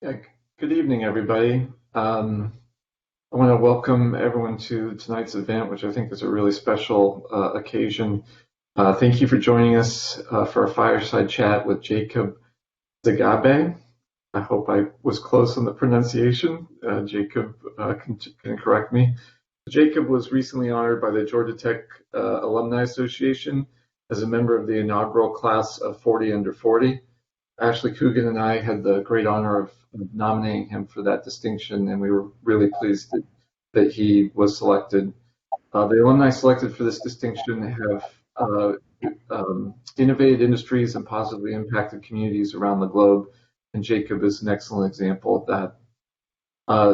Yeah, good evening, everybody. I want to welcome everyone to tonight's event, which I think is a really special occasion. Thank you for joining us for a fireside chat with Jacob Tzegaegbe. I hope I was close on the pronunciation. Jacob can correct me. Jacob was recently honored by the Georgia Tech Alumni Association as a member of the inaugural class of 40 under 40. Ashley Coogan and I had the great honor of nominating him for that distinction, and we were really pleased that he was selected. The alumni selected for this distinction have innovated industries and positively impacted communities around the globe, and Jacob is an excellent example of that.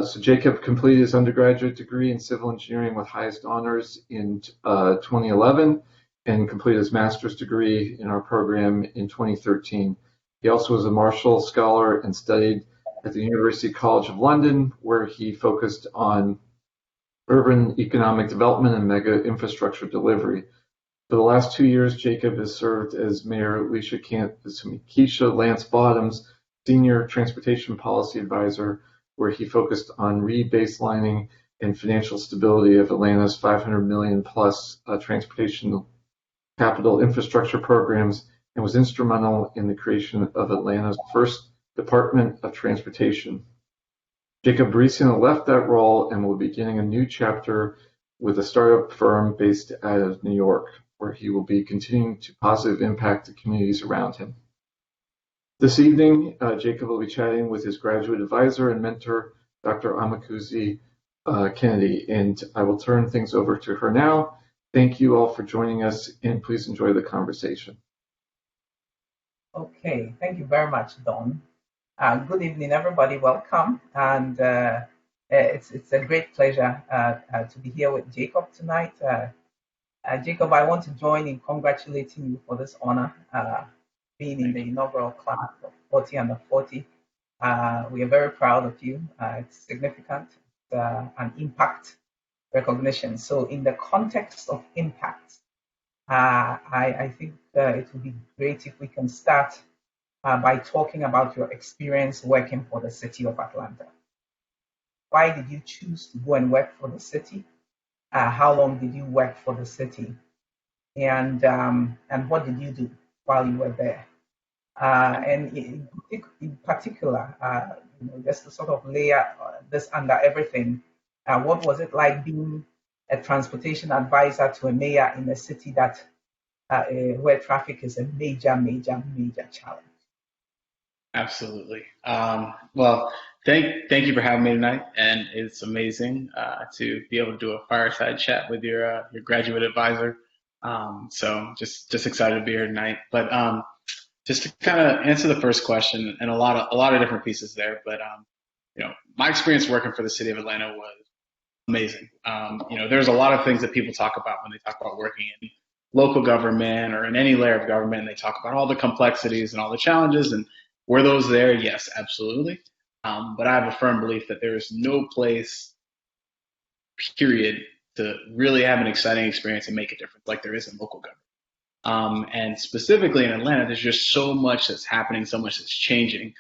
So Jacob completed his undergraduate degree in civil engineering with highest honors in 2011 and completed his master's degree in our program in 2013. He also was a Marshall Scholar and studied at the University College of London, where he focused on urban economic development and mega infrastructure delivery. For the last 2 years, Jacob has served as Mayor Keisha Lance Bottom's Senior Transportation Policy Advisor, where he focused on rebaselining and financial stability of Atlanta's $500 million plus transportation capital infrastructure programs and was instrumental in the creation of Atlanta's first Department of Transportation. Jacob recently left that role and will be beginning a new chapter with a startup firm based out of New York, where he will be continuing to positively impact the communities around him. This evening, Jacob will be chatting with his graduate advisor and mentor, Dr. Amekudzi-Kennedy, and I will turn things over to her now. Thank you all for joining us, and please enjoy the conversation. Okay, thank you very much, Don. Good evening, everybody. Welcome, and it's a great pleasure to be here with Jacob tonight. Jacob, I want to join in congratulating you for this honor, being in the inaugural class of 40 under 40. We are very proud of you. It's significant, an impact recognition. So, in the context of impact, I think it would be great if we can start by talking about your experience working for the city of Atlanta. Why did you choose to go and work for the city? How long did you work for the city? And what did you do while you were there? And in particular, just to sort of layer this under everything, what was it like being a transportation advisor to a mayor in a city that where traffic is a major challenge? Absolutely. Well, thank you for having me tonight, and it's amazing to be able to do a fireside chat with your graduate advisor. So just excited to be here tonight. But just to kind of answer the first question, and a lot of different pieces there. But my experience working for the city of Atlanta was amazing. There's a lot of things that people talk about when they talk about working in local government or in any layer of government, and they talk about all the complexities and all the challenges. And were those there? Yes, absolutely. But I have a firm belief that there is no place, period, to really have an exciting experience and make a difference like there is in local government. And specifically in Atlanta, there's just so much that's happening, so much that's changing.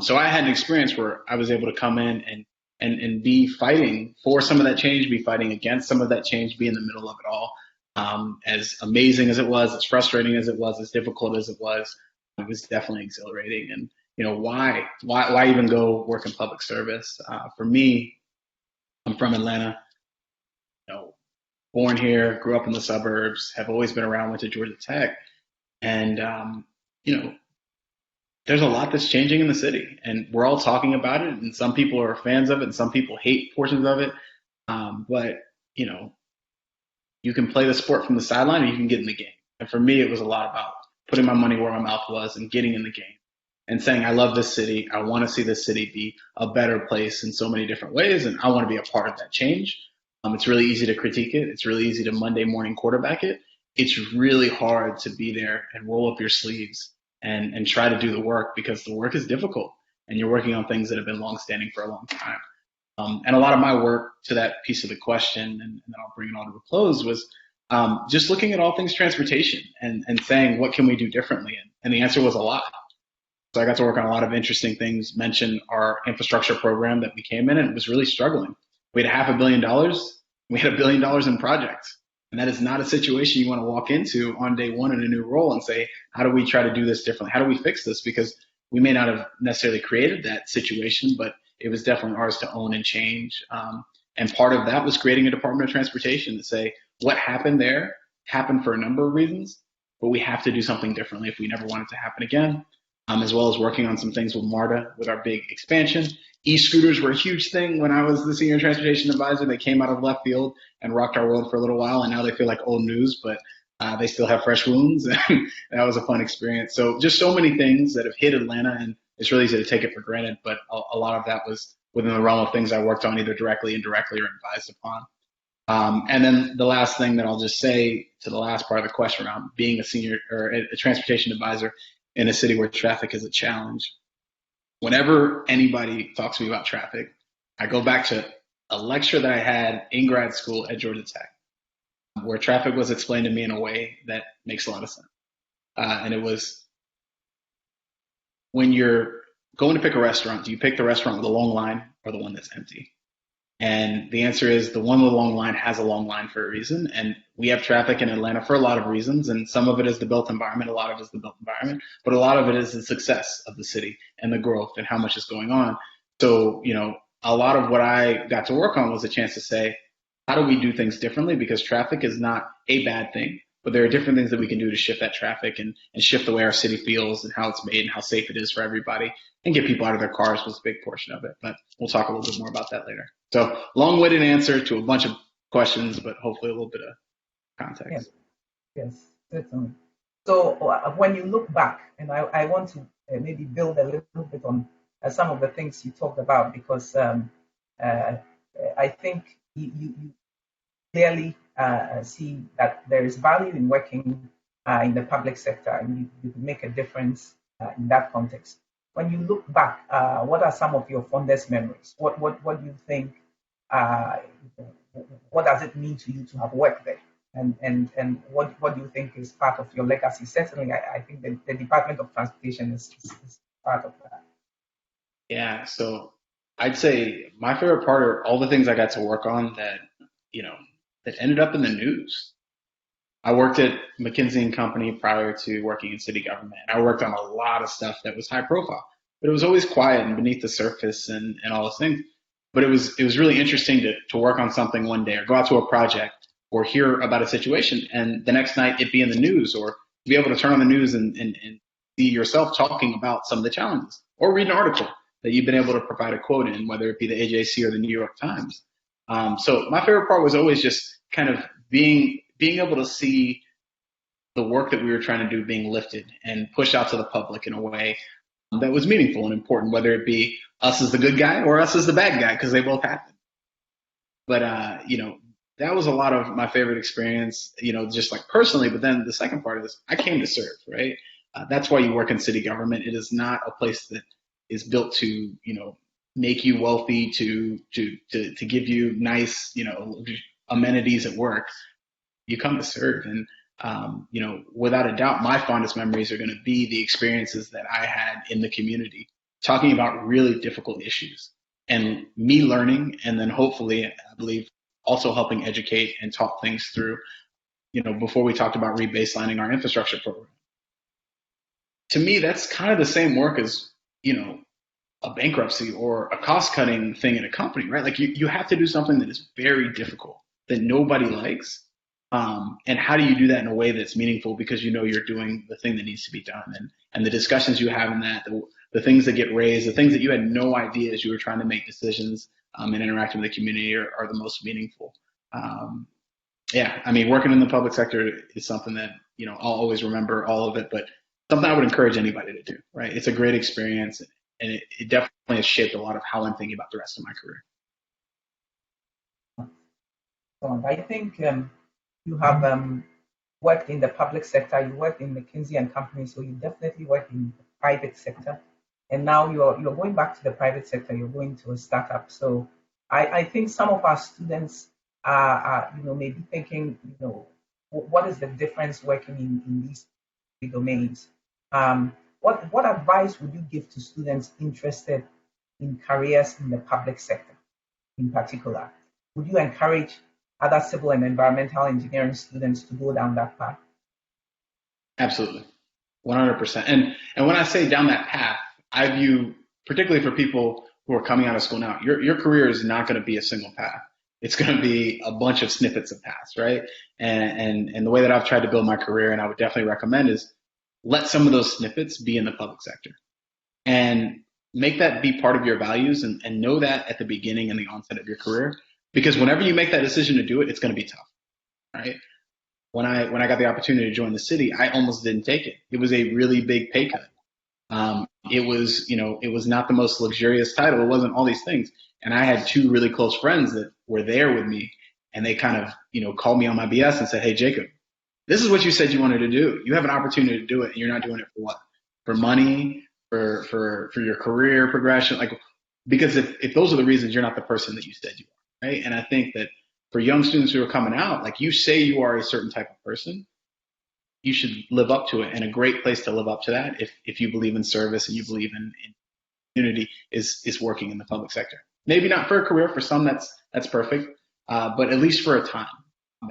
So I had an experience where I was able to come in and be fighting for some of that change, be fighting against some of that change, be in the middle of it all. As amazing as it was, as frustrating as it was, as difficult as it was definitely exhilarating. And why even go work in public service? For me, I'm from Atlanta. Born here, grew up in the suburbs, have always been around, went to Georgia Tech, and there's a lot that's changing in the city, and we're all talking about it. And some people are fans of it, and some people hate portions of it. But you can play the sport from the sideline, or you can get in the game. And for me, it was a lot about putting my money where my mouth was and getting in the game and saying, I love this city. I want to see this city be a better place in so many different ways, and I want to be a part of that change. It's really easy to critique it. It's really easy to Monday morning quarterback it. It's really hard to be there and roll up your sleeves and try to do the work, because the work is difficult and you're working on things that have been longstanding for a long time. And a lot of my work to that piece of the question, and then I'll bring it on to a close, was just looking at all things transportation and saying, what can we do differently? And the answer was a lot. So I got to work on a lot of interesting things, mention our infrastructure program that we came in and it was really struggling. We had $500 million. We had $1 billion in projects. And that is not a situation you want to walk into on day one in a new role and say, how do we try to do this differently? How do we fix this? Because we may not have necessarily created that situation, but it was definitely ours to own and change. And part of that was creating a Department of Transportation to say what happened there happened for a number of reasons, but we have to do something differently if we never want it to happen again. As well as working on some things with MARTA with our big expansion. E-scooters were a huge thing when I was the senior transportation advisor. They came out of left field and rocked our world for a little while, and now they feel like old news, but they still have fresh wounds, and that was a fun experience. So just so many things that have hit Atlanta, and it's really easy to take it for granted, but a lot of that was within the realm of things I worked on either directly, indirectly, or advised upon. And then the last thing that I'll just say to the last part of the question around being a senior or a transportation advisor in a city where traffic is a challenge. Whenever anybody talks to me about traffic, I go back to a lecture that I had in grad school at Georgia Tech, where traffic was explained to me in a way that makes a lot of sense. And it was, when you're going to pick a restaurant, do you pick the restaurant with a long line or the one that's empty? And the answer is the one with a long line has a long line for a reason. And we have traffic in Atlanta for a lot of reasons. And some of it is the built environment. A lot of it is the built environment. But a lot of it is the success of the city and the growth and how much is going on. So, a lot of what I got to work on was a chance to say, how do we do things differently? Because traffic is not a bad thing, but there are different things that we can do to shift that traffic and shift the way our city feels and how it's made and how safe it is for everybody, and get people out of their cars was a big portion of it. But we'll talk a little bit more about that later. So long-winded answer to a bunch of questions, but hopefully a little bit of context. Yes, certainly. So when you look back, and I want to maybe build a little bit on some of the things you talked about, because I think you clearly see that there is value in working in the public sector, and you can make a difference in that context. When you look back, what are some of your fondest memories? What do you think? What does it mean to you to have worked there? And what do you think is part of your legacy? Certainly, I think the Department of Transportation is part of that. Yeah, so I'd say my favorite part are all the things I got to work on that that ended up in the news. I worked at McKinsey & Company prior to working in city government. I worked on a lot of stuff that was high profile, but it was always quiet and beneath the surface and all those things. But it was really interesting to work on something one day or go out to a project or hear about a situation and the next night it be in the news, or be able to turn on the news and see yourself talking about some of the challenges, or read an article that you've been able to provide a quote in, whether it be the AJC or the New York Times. So my favorite part was always just kind of being able to see the work that we were trying to do being lifted and pushed out to the public in a way that was meaningful and important, whether it be us as the good guy or us as the bad guy, because they both happen. But, that was a lot of my favorite experience, just like personally. But then the second part of this, I came to serve, right? That's why you work in city government. It is not a place that is built to, make you wealthy, to give you nice, amenities at work. You come to serve. And, without a doubt, my fondest memories are going to be the experiences that I had in the community, talking about really difficult issues and me learning. And then hopefully, I believe, also helping educate and talk things through, before we talked about rebaselining our infrastructure program. To me, that's kind of the same work as, a bankruptcy or a cost-cutting thing in a company, right? Like you have to do something that is very difficult, that nobody likes. And how do you do that in a way that's meaningful because you're doing the thing that needs to be done? And the discussions you have in that, the things that get raised, the things that you had no idea as you were trying to make decisions and interacting with the community are the most meaningful. Working in the public sector is something that, I'll always remember all of it, but something I would encourage anybody to do, right? It's a great experience, and it definitely has shaped a lot of how I'm thinking about the rest of my career. I think you have worked in the public sector, you worked in McKinsey & Company, so you definitely worked in the private sector. And now you're going back to the private sector, you're going to a startup. So I think some of our students are maybe thinking, what is the difference working in these domains? what advice would you give to students interested in careers in the public sector in particular? Would you encourage other civil and environmental engineering students to go down that path? Absolutely, 100%. And when I say down that path, I view, particularly for people who are coming out of school now, your career is not going to be a single path. It's going to be a bunch of snippets of paths, right? And the way that I've tried to build my career, and I would definitely recommend, is let some of those snippets be in the public sector, and make that be part of your values, and know that at the beginning and the onset of your career, because whenever you make that decision to do it, it's going to be tough, right? When I got the opportunity to join the city, I almost didn't take it. It was a really big pay cut. It was not the most luxurious title. It wasn't all these things. And I had two really close friends that were there with me, and they kind of, called me on my BS and said, "Hey, Jacob, this is what you said you wanted to do. You have an opportunity to do it, and you're not doing it for what? For money, for your career progression? Like, because if those are the reasons, you're not the person that you said you are, right?" And I think that for young students who are coming out, like, you say you are a certain type of person, you should live up to it. And a great place to live up to that, if you believe in service and you believe in community, is working in the public sector. Maybe not for a career. For some, that's perfect, but at least for a time,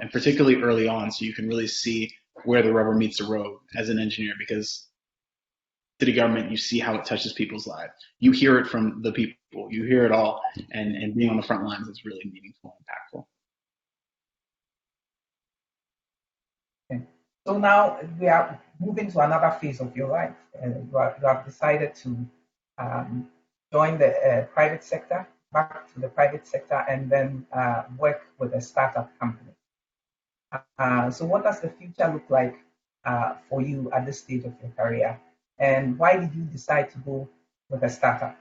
and particularly early on, so you can really see where the rubber meets the road as an engineer. Because city government, you see how it touches people's lives. You hear it from the people. You hear it all, and being on the front lines is really meaningful and impactful. Okay. So now we are moving to another phase of your life. You have decided to join the private sector, back to the private sector, and then work with a startup company. So what does the future look like for you at this stage of your career? And why did you decide to go with a startup?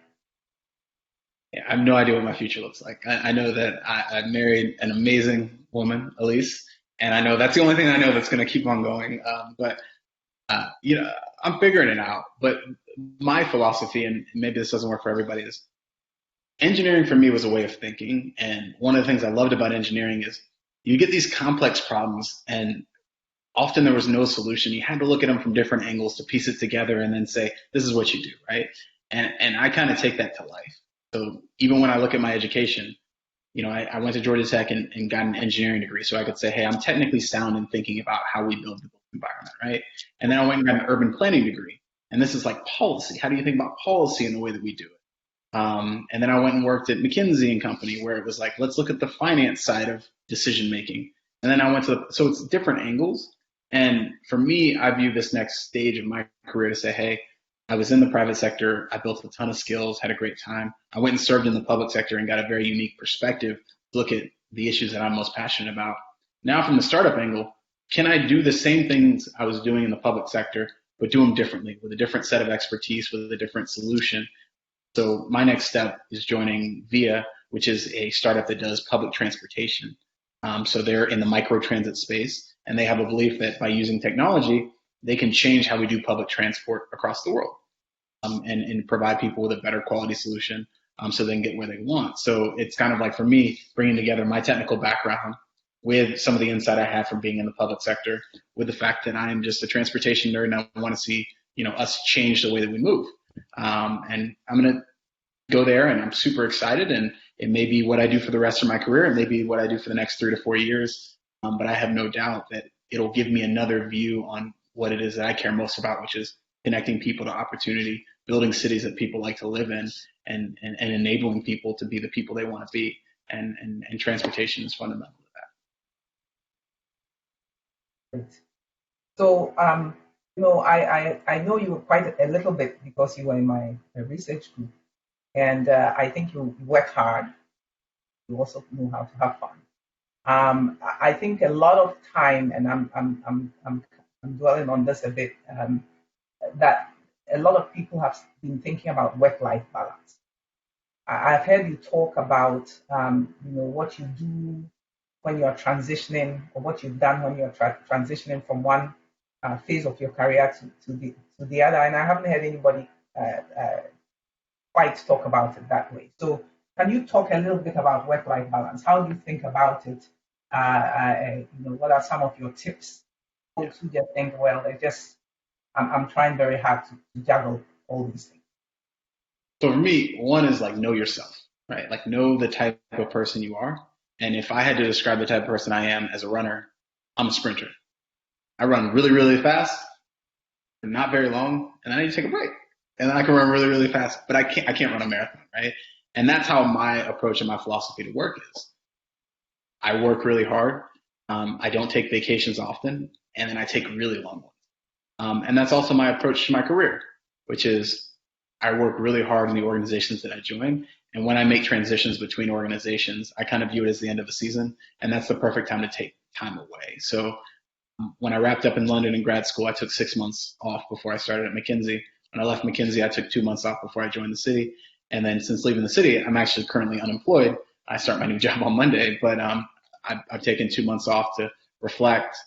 Yeah, I have no idea what my future looks like. I know that I married an amazing woman, Elise, and I know that's the only thing I know that's going to keep on going. But I'm figuring it out. But my philosophy, and maybe this doesn't work for everybody, is engineering for me was a way of thinking. And one of the things I loved about engineering is you get these complex problems, and often there was no solution. You had to look at them from different angles to piece it together and then say, this is what you do, right? And I kind of take that to life. So even when I look at my education, I went to Georgia Tech and got an engineering degree, so I could say, hey, I'm technically sound in thinking about how we build the environment, right? And then I went and got an urban planning degree, and this is like policy. How do you think about policy in the way that we do it? And then I went and worked at McKinsey and Company, where it was like, let's look at the finance side of decision making. And then I went so it's different angles. And for me, I view this next stage of my career to say, hey, I was in the private sector. I built a ton of skills, had a great time. I went and served in the public sector and got a very unique perspective to look at the issues that I'm most passionate about. Now, from the startup angle, can I do the same things I was doing in the public sector, but do them differently, with a different set of expertise, with a different solution? So my next step is joining VIA, which is a startup that does public transportation. So they're in the microtransit space, and they have a belief that by using technology, they can change how we do public transport across the world, and provide people with a better quality solution, so they can get where they want. So it's kind of like, for me, bringing together my technical background with some of the insight I have from being in the public sector, with the fact that I am just a transportation nerd and I want to see us change the way that we move. And I'm going to go there, and I'm super excited, and it may be what I do for the rest of my career. It may be what I do for the next 3 to 4 years. But I have no doubt that it'll give me another view on what it is that I care most about, which is connecting people to opportunity, building cities that people like to live in, and enabling people to be the people they want to be. And transportation is fundamental to that. Great. So, I know you quite a little bit because you were in my research group, and I think you work hard. You also know how to have fun. I think a lot of time, and I'm dwelling on this a bit, that a lot of people have been thinking about work-life balance. I've heard you talk about what you do when you're transitioning, or what you've done when you're transitioning from one phase of your career to the other, and I haven't heard anybody quite talk about it that way. So can you talk a little bit about work-life balance? How do you think about it? What are some of your tips? Folks who just think, well, they just I'm trying very hard to juggle all these things. So for me, one is like know yourself, right? Like know the type of person you are. And if I had to describe the type of person I am as a runner, I'm a sprinter. I run really, really fast, and not very long, and then I need to take a break. And then I can run really, really fast, but I can't run a marathon, right? And that's how my approach and my philosophy to work is. I work really hard. I don't take vacations often, and then I take really long ones. And that's also my approach to my career, which is I work really hard in the organizations that I join. And when I make transitions between organizations, I kind of view it as the end of the season. And that's the perfect time to take time away. So when I wrapped up in London in grad school, I took 6 months off before I started at McKinsey. When I left McKinsey, I took 2 months off before I joined the city. And then since leaving the city, I'm actually currently unemployed. I start my new job on Monday, but I've taken 2 months off to reflect,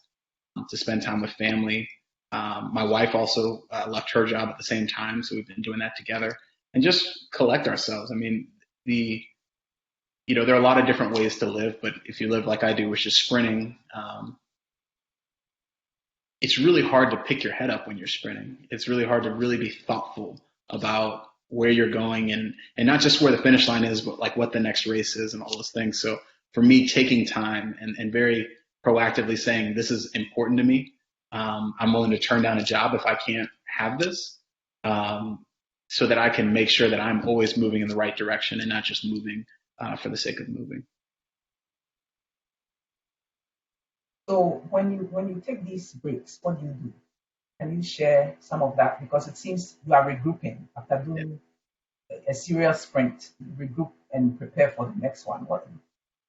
to spend time with family. My wife also left her job at the same time, so we've been doing that together and just collect ourselves. I mean, there are a lot of different ways to live, but if you live like I do, which is sprinting, it's really hard to pick your head up when you're sprinting. It's really hard to really be thoughtful about where you're going and not just where the finish line is, but like what the next race is and all those things. So for me, taking time and very proactively saying this is important to me. I'm willing to turn down a job if I can't have this, so that I can make sure that I'm always moving in the right direction and not just moving for the sake of moving. So when you take these breaks, what do you do? Can you share some of that? Because it seems you are regrouping after doing a serious sprint, regroup and prepare for the next one.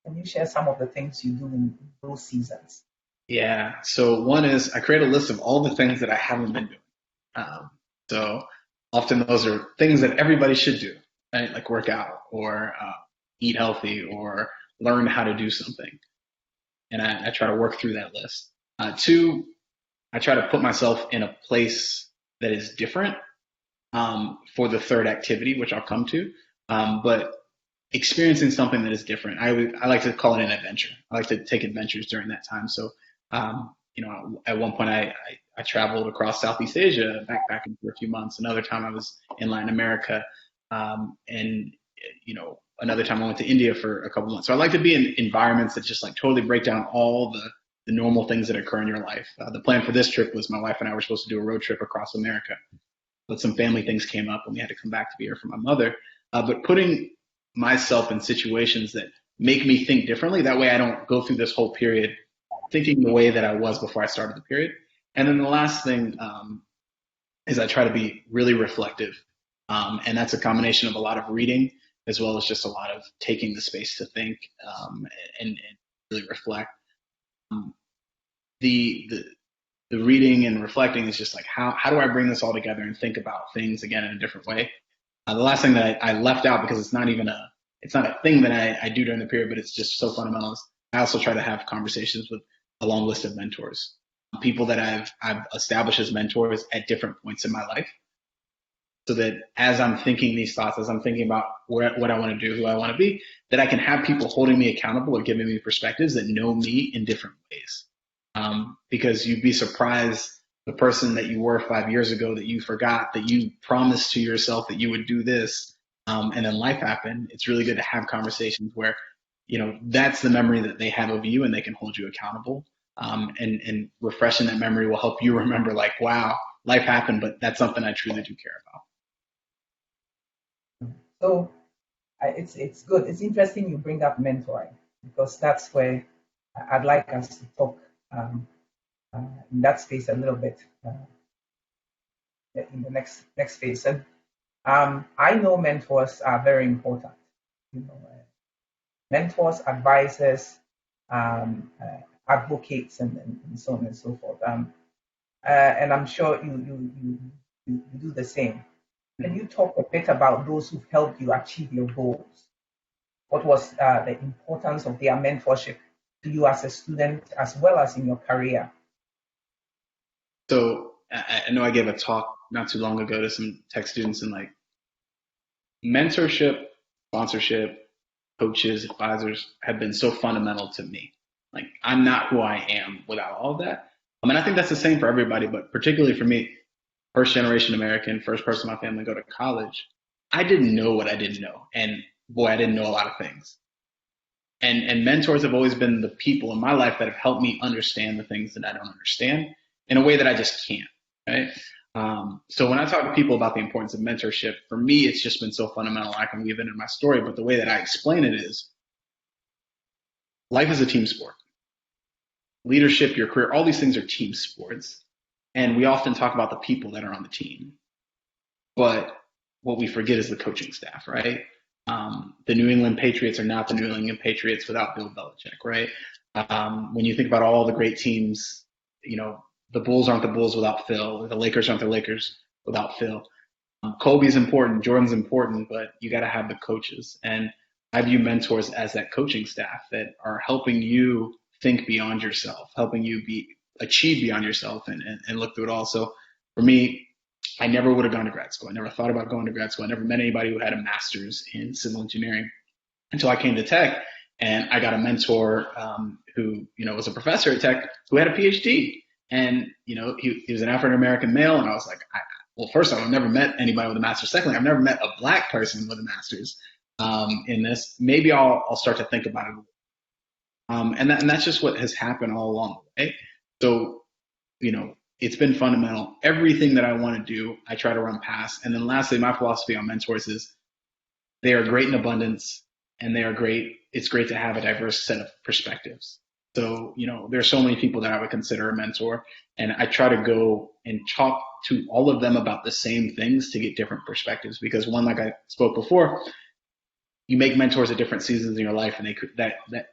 Can you share some of the things you do in those seasons? Yeah. So one is I create a list of all the things that I haven't been doing. So often those are things that everybody should do, right? Like work out or eat healthy or learn how to do something. And I try to work through that list. Two, I try to put myself in a place that is different for the third activity, which I'll come to. But experiencing something that is different. I like to call it an adventure. I like to take adventures during that time. So, at one point I traveled across Southeast Asia, backpacking for a few months. Another time I was in Latin America, and another time I went to India for a couple months. So I like to be in environments that just like totally break down all the normal things that occur in your life. The plan for this trip was my wife and I were supposed to do a road trip across America, but some family things came up and we had to come back to be here for my mother. But putting myself in situations that make me think differently, that way I don't go through this whole period thinking the way that I was before I started the period. And then the last thing is I try to be really reflective. And that's a combination of a lot of reading as well as just a lot of taking the space to think and really reflect. The reading and reflecting is just like how do I bring this all together and think about things again in a different way. The last thing that I left out, because it's not a thing that I do during the period, but it's just so fundamental, is I also try to have conversations with a long list of mentors, people that I've established as mentors at different points in my life, so that as I'm thinking these thoughts, as I'm thinking about what I want to do, who I want to be, that I can have people holding me accountable or giving me perspectives that know me in different ways. Because you'd be surprised the person that you were 5 years ago that you forgot, that you promised to yourself that you would do this, and then life happened. It's really good to have conversations where, that's the memory that they have of you and they can hold you accountable. And refreshing that memory will help you remember, like, wow, life happened, but that's something I truly do care about. So it's good. It's interesting you bring up mentoring, because that's where I'd like us to talk in that space a little bit in the next phase. And I know mentors are very important. Mentors, advisors, advocates, and so on and so forth. And I'm sure you do the same. Can you talk a bit about those who've helped you achieve your goals? What was the importance of their mentorship to you as a student, as well as in your career? So I know I gave a talk not too long ago to some tech students, and like mentorship, sponsorship, coaches, advisors have been so fundamental to me. Like I'm not who I am without all of that. And I think that's the same for everybody, but particularly for me, first generation American, first person in my family to go to college, I didn't know what I didn't know. And boy, I didn't know a lot of things. And mentors have always been the people in my life that have helped me understand the things that I don't understand in a way that I just can't, right? So when I talk to people about the importance of mentorship, for me, it's just been so fundamental. I can weave it in my story, but the way that I explain it is life is a team sport. Leadership, your career, all these things are team sports. And we often talk about the people that are on the team. But what we forget is the coaching staff, right? The New England Patriots are not the New England Patriots without Bill Belichick, right? When you think about all the great teams, the Bulls aren't the Bulls without Phil. The Lakers aren't the Lakers without Phil. Kobe's important, Jordan's important, but you got to have the coaches. And I view mentors as that coaching staff that are helping you think beyond yourself, helping you achieve beyond yourself and look through it all. So for me, I never would have gone to grad school. I never thought about going to grad school. I never met anybody who had a master's in civil engineering until I came to Tech, and I got a mentor who was a professor at Tech who had a PhD, and he was an African American male, and I was like, well, first of all, I've never met anybody with a master's. Secondly, I've never met a black person with a master's in this. Maybe I'll start to think about it, and that's just what has happened all along the way. So it's been fundamental. Everything that I want to do, I try to run past. And then lastly, my philosophy on mentors is they are great in abundance, and they are great. It's great to have a diverse set of perspectives. So, there's so many people that I would consider a mentor, and I try to go and talk to all of them about the same things to get different perspectives. Because one, like I spoke before, you make mentors at different seasons in your life, and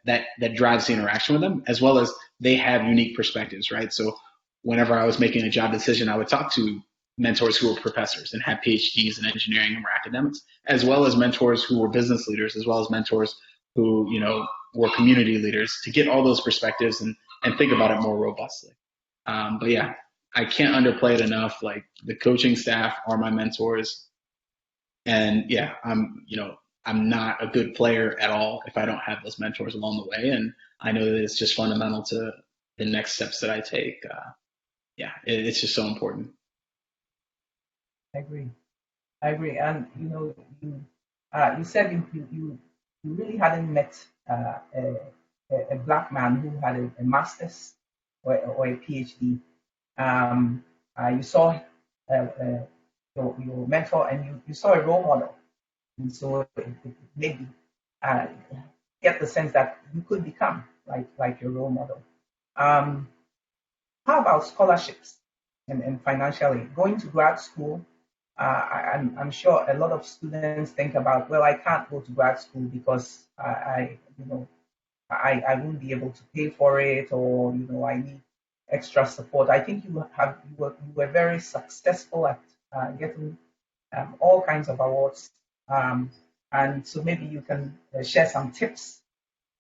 that drives the interaction with them, as well as they have unique perspectives, right? So whenever I was making a job decision, I would talk to mentors who were professors and had PhDs in engineering and were academics, as well as mentors who were business leaders, as well as mentors who, were community leaders, to get all those perspectives and think about it more robustly. But yeah, I can't underplay it enough. Like, the coaching staff are my mentors. And yeah, I'm not a good player at all if I don't have those mentors along the way. And I know that it's just fundamental to the next steps that I take. It's just so important. I agree. And you said you really hadn't met a black man who had a master's or a PhD. You saw your mentor, and you saw a role model, and so it maybe get the sense that you could become like your role model. How about scholarships and financially? Going to grad school, I'm sure a lot of students think about, well, I can't go to grad school because I won't be able to pay for it, or I need extra support. I think you were very successful at getting all kinds of awards, and so maybe you can share some tips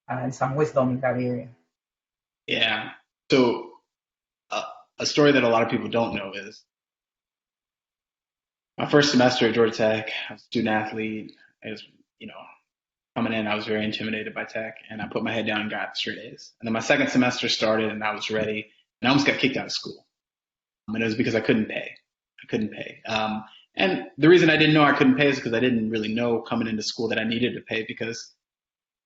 and some wisdom in that area. Yeah. So a story that a lot of people don't know is my first semester at Georgia Tech, I was a student athlete. I was, coming in, I was very intimidated by Tech, and I put my head down and got straight A's. And then my second semester started, and I was ready, and I almost got kicked out of school. And it was because I couldn't pay. And the reason I didn't know I couldn't pay is because I didn't really know coming into school that I needed to pay, because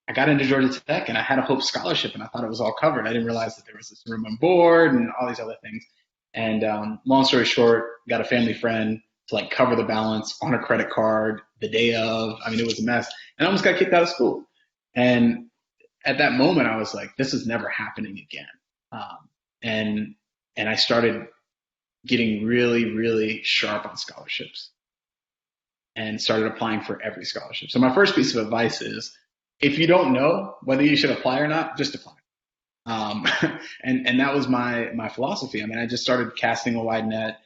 I got into Georgia Tech and I had a Hope Scholarship and I thought it was all covered. I didn't realize that there was this room and board and all these other things. And long story short, got a family friend to cover the balance on a credit card the day of. I mean, it was a mess, and I almost got kicked out of school. And at that moment, I was like, this is never happening again. And I started getting really, really sharp on scholarships and started applying for every scholarship. So my first piece of advice is, if you don't know whether you should apply or not, just apply. And that was my philosophy. I mean, I just started casting a wide net.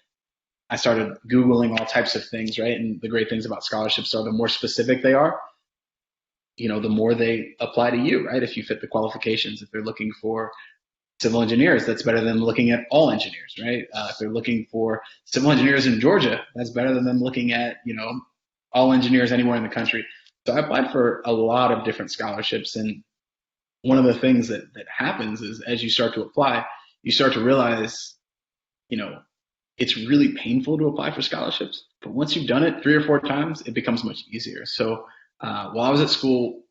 I started Googling all types of things, right? And the great things about scholarships are the more specific they are, the more they apply to you, right? If you fit the qualifications, if they're looking for civil engineers, that's better than looking at all engineers, right? If they're looking for civil engineers in Georgia, that's better than them looking at, all engineers anywhere in the country. So I applied for a lot of different scholarships. And one of the things that happens is, as you start to apply, you start to realize, it's really painful to apply for scholarships. But once you've done it 3 or 4 times, it becomes much easier. So while I was at school,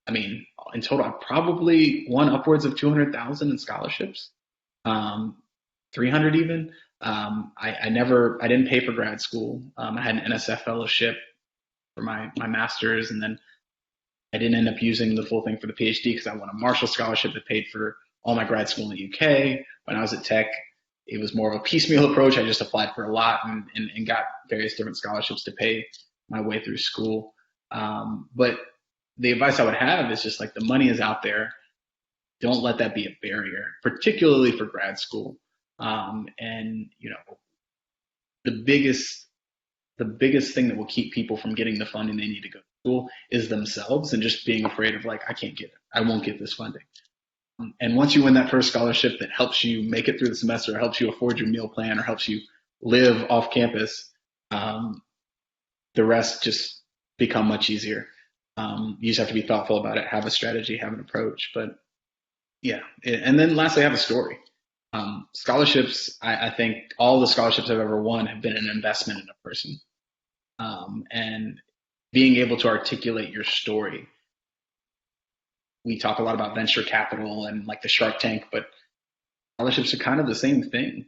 I mean, in total, I probably won upwards of 200,000 in scholarships, 300 even. I didn't pay for grad school. I had an NSF fellowship for my master's, and then I didn't end up using the full thing for the PhD because I won a Marshall scholarship that paid for all my grad school in the UK. When I was at Tech, it was more of a piecemeal approach. I just applied for a lot and got various different scholarships to pay my way through school. But the advice I would have is just like the money is out there. Don't let that be a barrier, particularly for grad school. And you know, the biggest thing that will keep people from getting the funding they need to go to school is themselves and just being afraid of like, I can't get it. I won't get this funding. And once you win that first scholarship that helps you make it through the semester, or helps you afford your meal plan, or helps you live off campus, the rest just become much easier. You just have to be thoughtful about it, have a strategy, have an approach. But yeah, and then lastly, have a story. Scholarships, I think all the scholarships I've ever won have been an investment in a person. And being able to articulate your story. We talk a lot about venture capital and like the Shark Tank, but scholarships are kind of the same thing.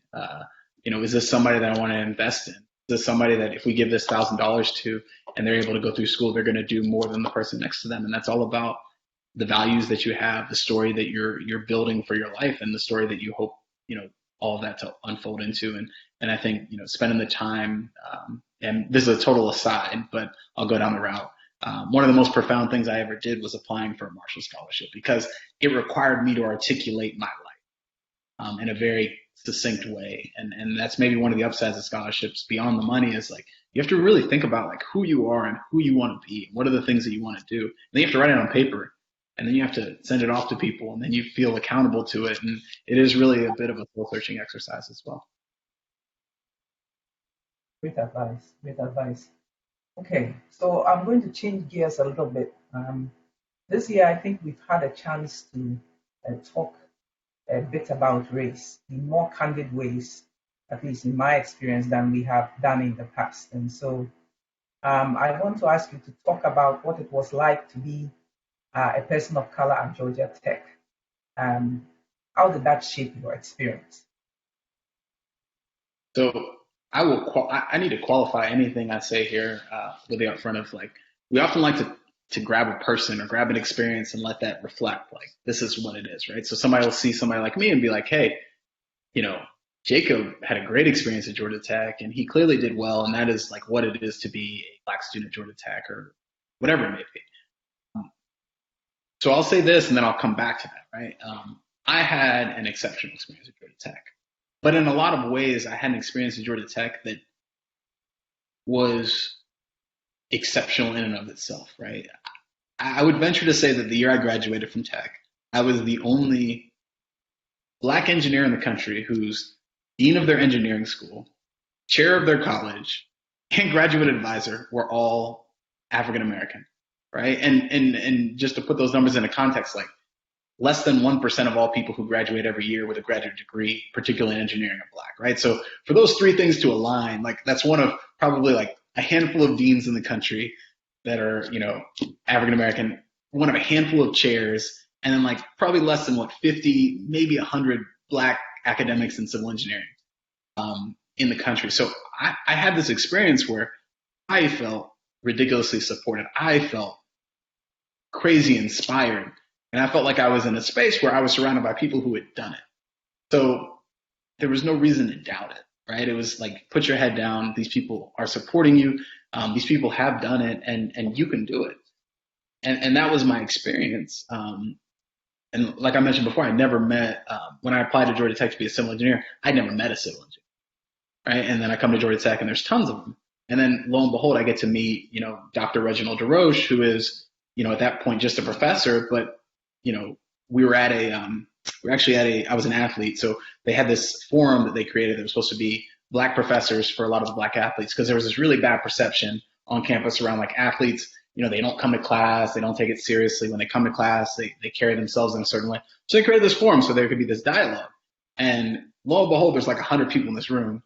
You know, is this somebody that I want to invest in? Is this somebody that if we give this $1,000 to and they're able to go through school, they're going to do more than the person next to them? And that's all about the values that you have, the story that you're building for your life, and the story that you hope, you know, all of that to unfold into. And I think, you know, spending the time, and this is a total aside, but I'll go down the route. One of the most profound things I ever did was applying for a Marshall Scholarship, because it required me to articulate my life in a very succinct way. And that's maybe one of the upsides of scholarships beyond the money, is like, you have to really think about like who you are and who you want to be. What are the things that you want to do? And then you have to write it on paper, and then you have to send it off to people, and then you feel accountable to it. And it is really a bit of a soul searching exercise as well. Great advice. Great advice. Okay, so I'm going to change gears a little bit. This year, I think we've had a chance to talk a bit about race in more candid ways, at least in my experience, than we have done in the past. And so I want to ask you to talk about what it was like to be a person of color at Georgia Tech. How did that shape your experience? So I need to qualify anything I say here with the upfront of like, we often like to grab a person or grab an experience and let that reflect like, this is what it is, right? So somebody will see somebody like me and be like, hey, you know, Jacob had a great experience at Georgia Tech and he clearly did well. And that is like what it is to be a Black student at Georgia Tech or whatever it may be. So I'll say this and then I'll come back to that, right? I had an exceptional experience at Georgia Tech. But in a lot of ways, I had an experience at Georgia Tech that was exceptional in and of itself, right? I would venture to say that the year I graduated from Tech, I was the only Black engineer in the country whose dean of their engineering school, chair of their college, and graduate advisor were all African American, right? And just to put those numbers into context, like, less than 1% of all people who graduate every year with a graduate degree, particularly in engineering, are Black, right? So for those three things to align, like that's one of probably like a handful of deans in the country that are, you know, African American, one of a handful of chairs, and then like probably less than 50, maybe 100 Black academics in civil engineering in the country. So I had this experience where I felt ridiculously supported. I felt crazy inspired. And I felt like I was in a space where I was surrounded by people who had done it. So there was no reason to doubt it, right? It was like, put your head down. These people are supporting you. These people have done it, and you can do it. And that was my experience. And like I mentioned before, I never met, when I applied to Georgia Tech to be a civil engineer, I never met a civil engineer, right? And then I come to Georgia Tech and there's tons of them. And then lo and behold, I get to meet, you know, Dr. Reginald DeRoche, who is, you know, at that point just a professor, but you know, we were at I was an athlete. So they had this forum that they created that was supposed to be Black professors for a lot of the Black athletes, because there was this really bad perception on campus around like athletes, you know, they don't come to class, they don't take it seriously. When they come to class, they carry themselves in a certain way. So they created this forum so there could be this dialogue. And lo and behold, there's like 100 people in this room,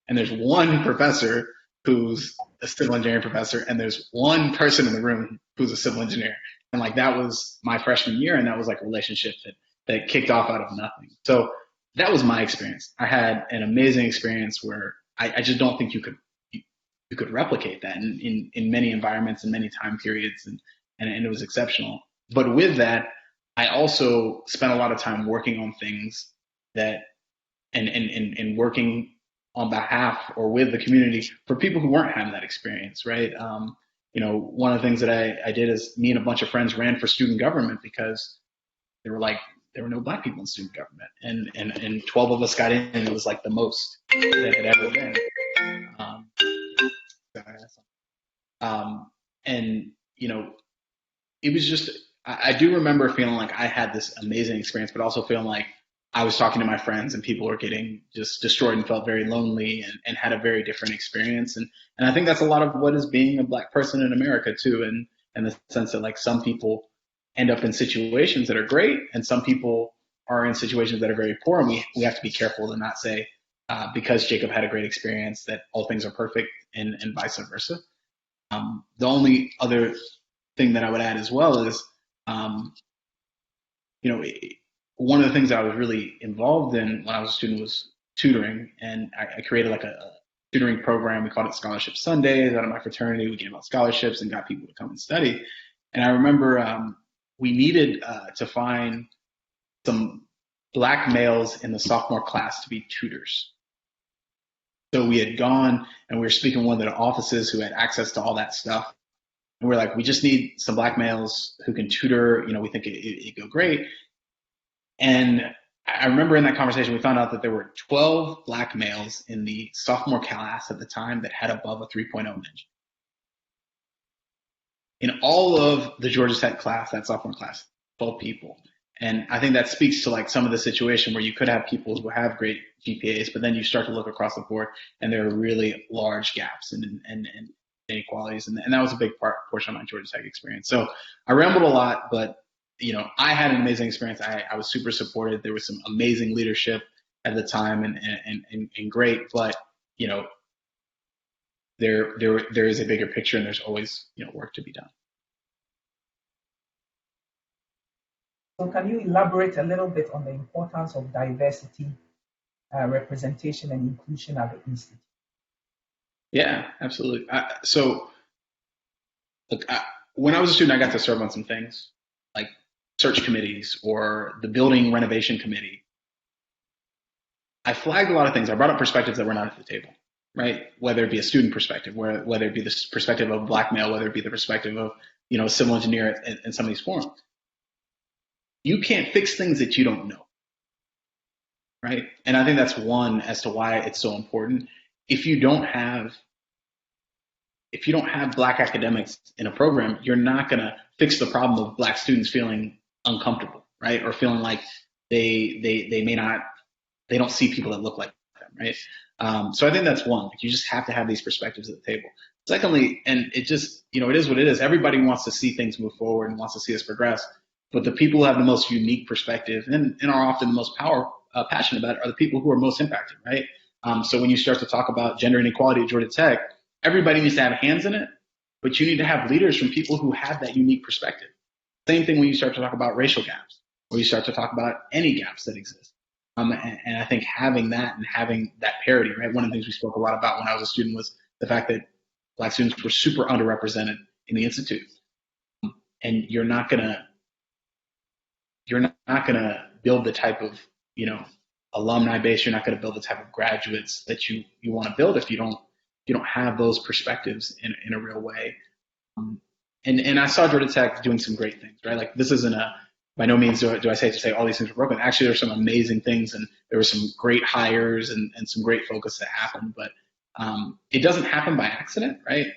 and there's one professor who's a civil engineering professor, and there's one person in the room who's a civil engineer. And like that was my freshman year, and that was like a relationship that kicked off out of nothing. So that was my experience. I had an amazing experience where I just don't think you could replicate that in many environments and many time periods, and it was exceptional. But with that, I also spent a lot of time working on things that and working on behalf or with the community for people who weren't having that experience, right? One of the things that I did is me and a bunch of friends ran for student government because there were no black people in student government, and 12 of us got in, and it was like the most that had ever been. And it was just, I do remember feeling like I had this amazing experience, but also feeling like I was talking to my friends and people were getting just destroyed and felt very lonely and had a very different experience. And I think that's a lot of what is being a black person in America too. And the sense that like some people end up in situations that are great and some people are in situations that are very poor. And we have to be careful to not say, because Jacob had a great experience, that all things are perfect and vice versa. The only other thing that I would add as well is, one of the things I was really involved in when I was a student was tutoring, and I created like a tutoring program. We called it Scholarship Sundays. Out of my fraternity, we gave out scholarships and got people to come and study. And I remember we needed to find some black males in the sophomore class to be tutors. So we had gone and we were speaking to one of the offices who had access to all that stuff. And we're like, we just need some black males who can tutor. We think it'd go great. And I remember in that conversation, we found out that there were 12 black males in the sophomore class at the time that had above a 3.0 mention. In all of the Georgia Tech class, that sophomore class, 12 people. And I think that speaks to like some of the situation where you could have people who have great GPAs, but then you start to look across the board and there are really large gaps and inequalities. And that was a big portion of my Georgia Tech experience. So I rambled a lot, but I had an amazing experience. I was super supported. There was some amazing leadership at the time and great, but there is a bigger picture and there's always work to be done. So can you elaborate a little bit on the importance of diversity, representation, and inclusion at the institute? Yeah, absolutely. So look, when I was a student, I got to serve on some things like search committees or the building renovation committee. I flagged a lot of things. I brought up perspectives that were not at the table, right? Whether it be a student perspective, whether it be the perspective of a black male, whether it be the perspective of a civil engineer in some of these forums. You can't fix things that you don't know, right? And I think that's one as to why it's so important. If you don't have black academics in a program, you're not going to fix the problem of black students feeling uncomfortable, right? Or feeling like they don't see people that look like them, right? So I think that's one. Like you just have to have these perspectives at the table. Secondly, and it just, it is what it is. Everybody wants to see things move forward and wants to see us progress. But the people who have the most unique perspective and are often the most passionate about it are the people who are most impacted, right? So when you start to talk about gender inequality at Georgia Tech, everybody needs to have hands in it, but you need to have leaders from people who have that unique perspective. Same thing when you start to talk about racial gaps, or you start to talk about any gaps that exist. And I think having that and having that parity, right? One of the things we spoke a lot about when I was a student was the fact that black students were super underrepresented in the institute. And you're not gonna build the type of, alumni base. You're not going to build the type of graduates that you want to build if you don't have those perspectives in a real way. And I saw Georgia Tech doing some great things, right? Like this isn't by no means do I say all these things were broken. Actually, there's some amazing things and there were some great hires and some great focus that happened, but it doesn't happen by accident, right?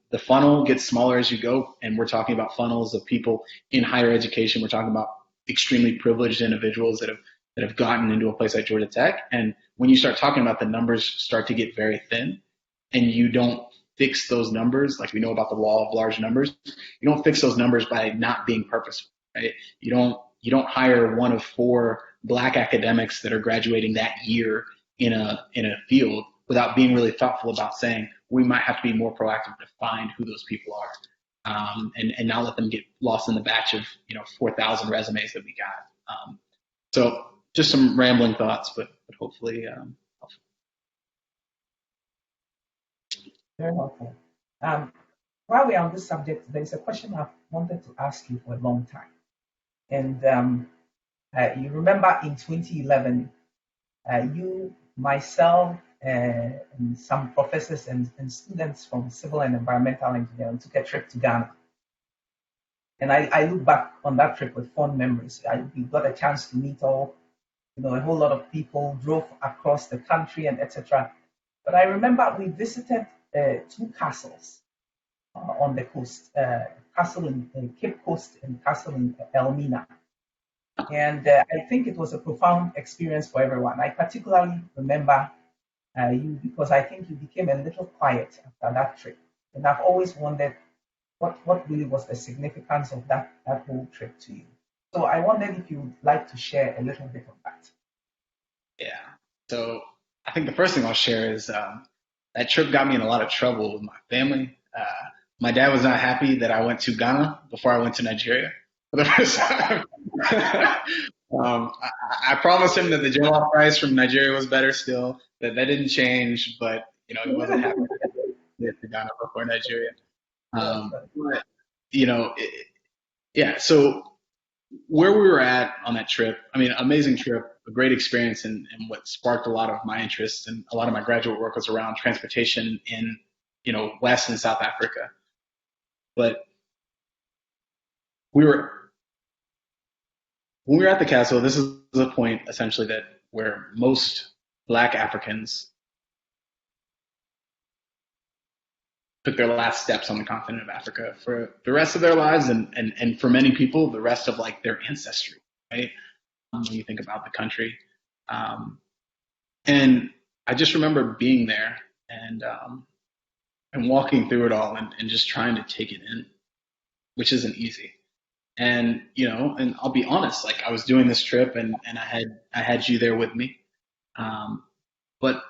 The funnel gets smaller as you go, and we're talking about funnels of people in higher education. We're talking about extremely privileged individuals that have gotten into a place like Georgia Tech. And when you start talking about the numbers start to get very thin and you don't fix those numbers, like we know about the law of large numbers, you don't fix those numbers by not being purposeful, right? You don't hire one of 4 Black academics that are graduating that year in a field without being really thoughtful about saying we might have to be more proactive to find who those people are, and not let them get lost in the batch of 4,000 resumes that we got. So just some rambling thoughts, but hopefully helpful. Very helpful. While we're on this subject, there's a question I've wanted to ask you for a long time. And you remember in 2011, you, myself, and some professors and students from civil and environmental engineering took a trip to Ghana. And I look back on that trip with fond memories. We got a chance to meet a whole lot of people, drove across the country and etc. But I remember we visited two castles on the coast, castle in Cape Coast and castle in Elmina. And I think it was a profound experience for everyone. I particularly remember you because I think you became a little quiet after that trip. And I've always wondered what really was the significance of that whole trip to you. So I wondered if you would like to share a little bit of that. Yeah. So I think the first thing I'll share is that trip got me in a lot of trouble with my family. My dad was not happy that I went to Ghana before I went to Nigeria for the first time. I promised him that the jollof rice from Nigeria was better still, that didn't change, but he wasn't happy to get to Ghana before Nigeria. But yeah, so where we were at on that trip, I mean, amazing trip, a great experience, and what sparked a lot of my interest and a lot of my graduate work was around transportation in West and South Africa. But when we were at the castle, this is a point essentially where most Black Africans took their last steps on the continent of Africa for the rest of their lives, and for many people, the rest of their ancestry, right? When you think about the country. And I just remember being there and walking through it all and just trying to take it in, which isn't easy. And and I'll be honest, I was doing this trip and I had you there with me, but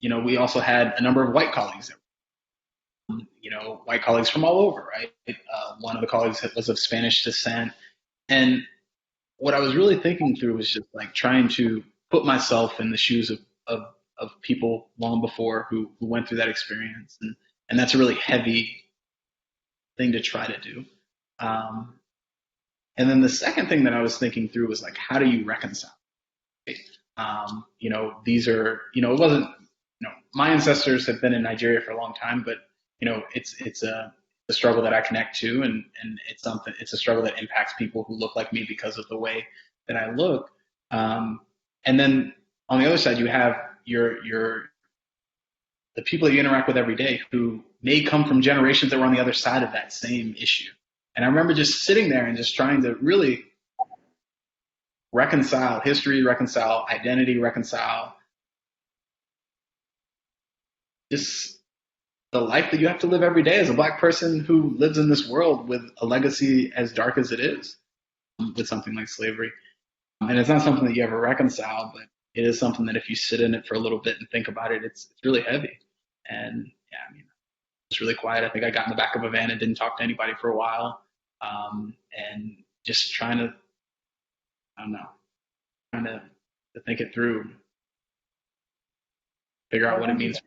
we also had a number of white colleagues there. White colleagues from all over, right? One of the colleagues was of Spanish descent, and what I was really thinking through was just trying to put myself in the shoes of people long before who went through that experience, and that's a really heavy thing to try to do. And then the second thing that I was thinking through was how do you reconcile? These are, it wasn't, my ancestors have been in Nigeria for a long time, but it's a struggle that I connect to, and it's a struggle that impacts people who look like me because of the way that I look. And then on the other side, you have the people that you interact with every day who may come from generations that were on the other side of that same issue. And I remember just sitting there and just trying to really reconcile history, reconcile identity, reconcile just the life that you have to live every day as a Black person who lives in this world with a legacy as dark as it is with something like slavery. And it's not something that you ever reconcile, but it is something that if you sit in it for a little bit and think about it, it's really heavy. And yeah, I mean, it's really quiet. I think I got in the back of a van and didn't talk to anybody for a while. And just trying to, trying to think it through, figure out what it means.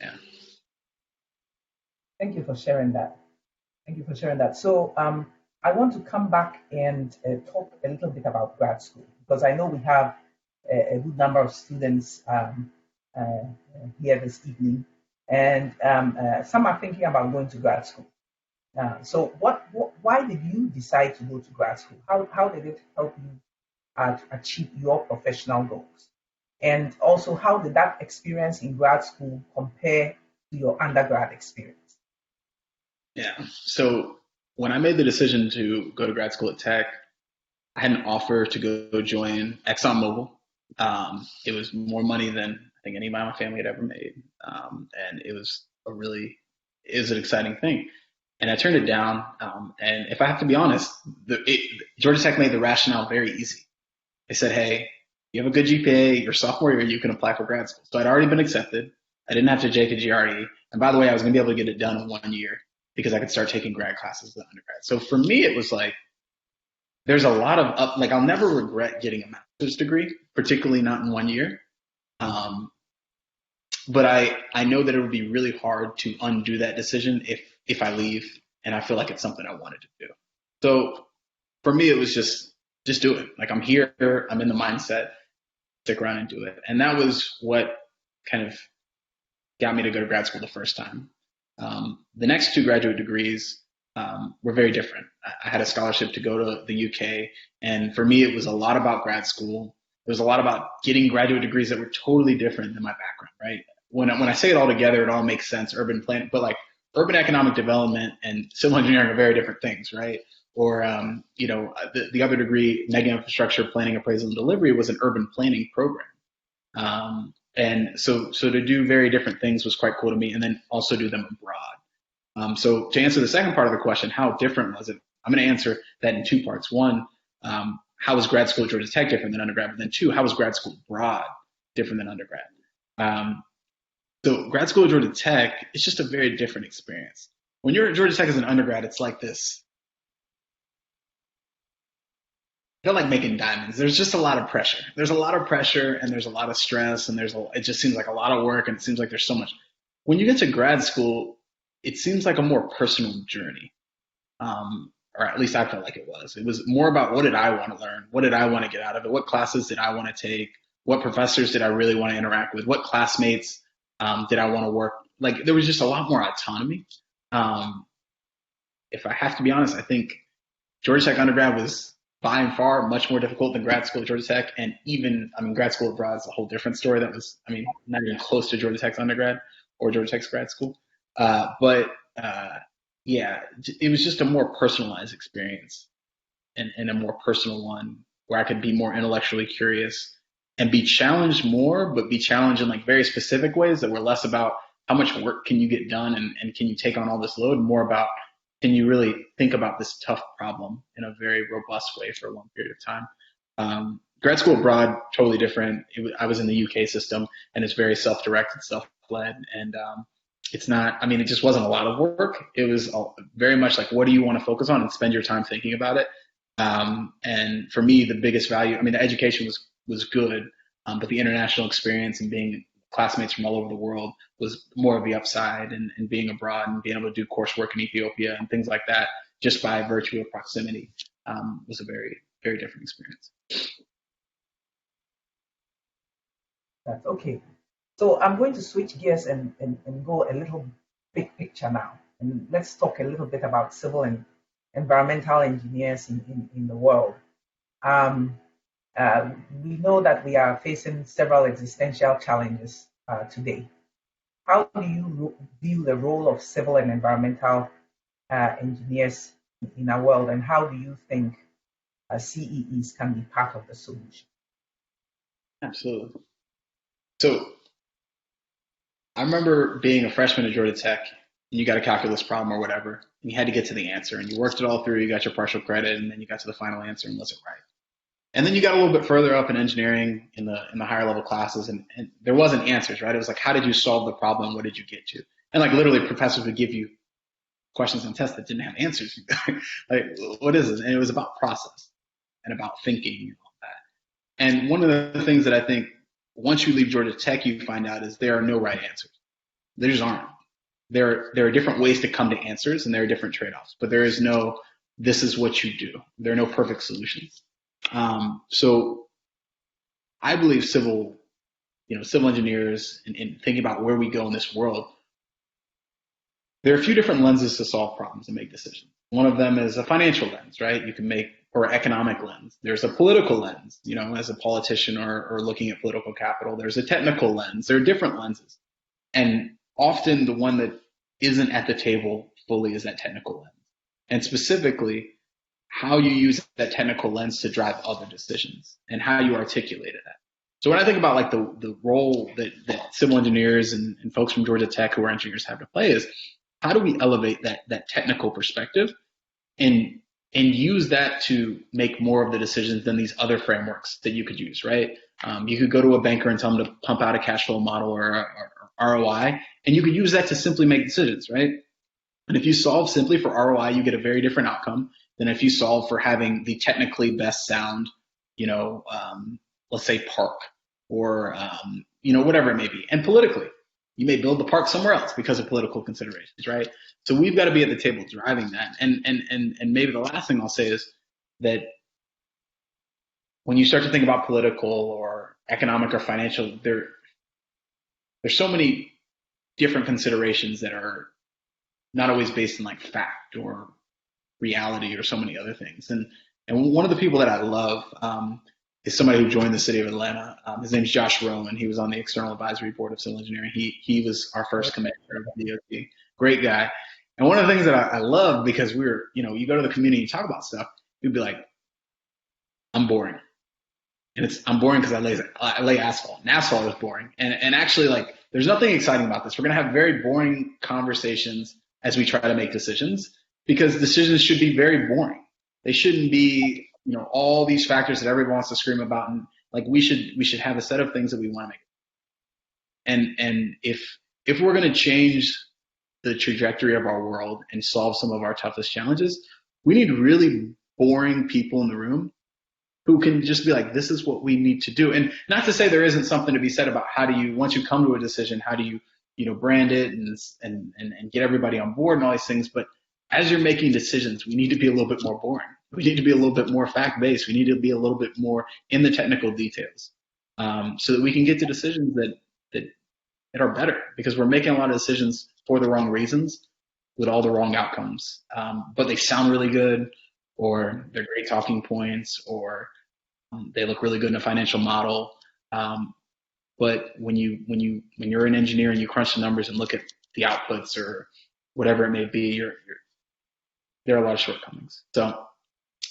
Yeah. Thank you for sharing that. So I want to come back and talk a little bit about grad school, because I know we have a good number of students here this evening, and some are thinking about going to grad school. So why did you decide to go to grad school? How did it help you achieve your professional goals? And also, how did that experience in grad school compare to your undergrad experience? Yeah. So when I made the decision to go to grad school at Tech, I had an offer to go join ExxonMobil. It was more money than I think anybody in my family had ever made. And it was an exciting thing. And I turned it down. And if I have to be honest, Georgia Tech made the rationale very easy. They said, hey, you have a good GPA, your sophomore year, you can apply for grad school. So I'd already been accepted. I didn't have to take a GRE. And by the way, I was going to be able to get it done in 1 year because I could start taking grad classes as an undergrad. So for me, it was like, there's a lot of like, I'll never regret getting a master's degree, particularly not in 1 year. But I know that it would be really hard to undo that decision if I leave, and I feel like it's something I wanted to do. So for me, it was just do it. Like, I'm here, I'm in the mindset, stick around and do it. And that was what kind of got me to go to grad school the first time. The next two graduate degrees were very different. I had a scholarship to go to the UK, and for me, it was a lot about grad school. It was a lot about getting graduate degrees that were totally different than my background, right? When I say it all together, it all makes sense, urban planning, but like urban economic development and civil engineering are very different things, right? Or, the other degree, mega infrastructure planning, appraisal, and delivery, was an urban planning program. And so to do very different things was quite cool to me, and then also do them abroad. So to answer the second part of the question, how different was it? I'm going to answer that in two parts. One, how was grad school at Georgia Tech different than undergrad? But then two, how was grad school abroad different than undergrad? So grad school at Georgia Tech, it's just a very different experience. When you're at Georgia Tech as an undergrad, it's like this. I feel like making diamonds. There's just a lot of pressure. There's a lot of pressure, and there's a lot of stress, and it just seems like a lot of work, and it seems like there's so much. When you get to grad school, it seems like a more personal journey. Or at least I felt like it was. It was more about, what did I want to learn? What did I want to get out of it? What classes did I want to take? What professors did I really want to interact with? What classmates did I want to work? Like, there was just a lot more autonomy. If I have to be honest, I think Georgia Tech undergrad was by and far much more difficult than grad school at Georgia Tech. And even, grad school abroad is a whole different story. That was, not even close to Georgia Tech's undergrad or Georgia Tech's grad school. Yeah, it was just a more personalized experience, and a more personal one, where I could be more intellectually curious and be challenged more, but be challenged in like very specific ways that were less about how much work can you get done and can you take on all this load, more about, can you really think about this tough problem in a very robust way for a long period of time. Grad school abroad, totally different. I was in the UK system, and it's very self-directed, self-led, and it's not, it just wasn't a lot of work. It was very much like, what do you want to focus on, and spend your time thinking about it. And for me, the biggest value, the education was good, but the international experience and being classmates from all over the world was more of the upside, and being abroad and being able to do coursework in Ethiopia and things like that, just by virtue of proximity, was a very, very different experience. That's okay. So I'm going to switch gears and go a little big picture now. And let's talk a little bit about civil and environmental engineers in the world. We know that we are facing several existential challenges today. How do you view the role of civil and environmental engineers in our world, and how do you think CEEs can be part of the solution? Absolutely. So I remember being a freshman at Georgia Tech, and you got a calculus problem or whatever, and you had to get to the answer, and you worked it all through, you got your partial credit, and then you got to the final answer, and was it right? And then you got a little bit further up in engineering, in the higher level classes, and there wasn't answers, right? It was like, how did you solve the problem? What did you get to? And like, literally, professors would give you questions on tests that didn't have answers. Like, what is this? And it was about process and about thinking and all that. And one of the things that I think, once you leave Georgia Tech, you find out is there are no right answers. There just aren't. There are different ways to come to answers, and there are different trade-offs, but there is no, this is what you do. There are no perfect solutions. So I believe civil engineers, and thinking about where we go in this world, there are a few different lenses to solve problems and make decisions. One of them is a financial lens, right? You can make, or economic lens. There's a political lens, as a politician or looking at political capital. There's a technical lens. There are different lenses. And often the one that isn't at the table fully is that technical lens. And specifically, how you use that technical lens to drive other decisions and how you articulate that. So when I think about like the role that civil engineers and folks from Georgia Tech who are engineers have to play, is how do we elevate that technical perspective and and use that to make more of the decisions than these other frameworks that you could use, right? You could go to a banker and tell them to pump out a cash flow model or ROI, and you could use that to simply make decisions, right? And if you solve simply for ROI, you get a very different outcome than if you solve for having the technically best sound, let's say park or, whatever it may be. And politically, you may build the park somewhere else because of political considerations, right? So we've got to be at the table driving that. And maybe the last thing I'll say is that when you start to think about political or economic or financial, there's so many different considerations that are not always based in like fact or reality or so many other things. And one of the people that I love is somebody who joined the city of Atlanta. His name's Josh Rowan. He was on the external advisory board of civil engineering. He was our first commissioner of the DOT. Great guy. And one of the things that I love, because you go to the community, you talk about stuff, you'd be like, I'm boring. And I'm boring because I lay asphalt. And asphalt is boring. And actually, like, there's nothing exciting about this. We're going to have very boring conversations as we try to make decisions, because decisions should be very boring. They shouldn't be, all these factors that everyone wants to scream about. And like, we should have a set of things that we want to make. And if we're going to change the trajectory of our world and solve some of our toughest challenges, we need really boring people in the room who can just be like, this is what we need to do. And not to say there isn't something to be said about how do you, once you come to a decision, how do you, brand it and get everybody on board and all these things. But as you're making decisions, we need to be a little bit more boring. We need to be a little bit more fact-based. We need to be a little bit more in the technical details, so that we can get to decisions that are better, because we're making a lot of decisions for the wrong reasons with all the wrong outcomes. But they sound really good, or they're great talking points, or they look really good in a financial model. But when you're an engineer and you crunch the numbers and look at the outputs or whatever it may be, there are a lot of shortcomings. So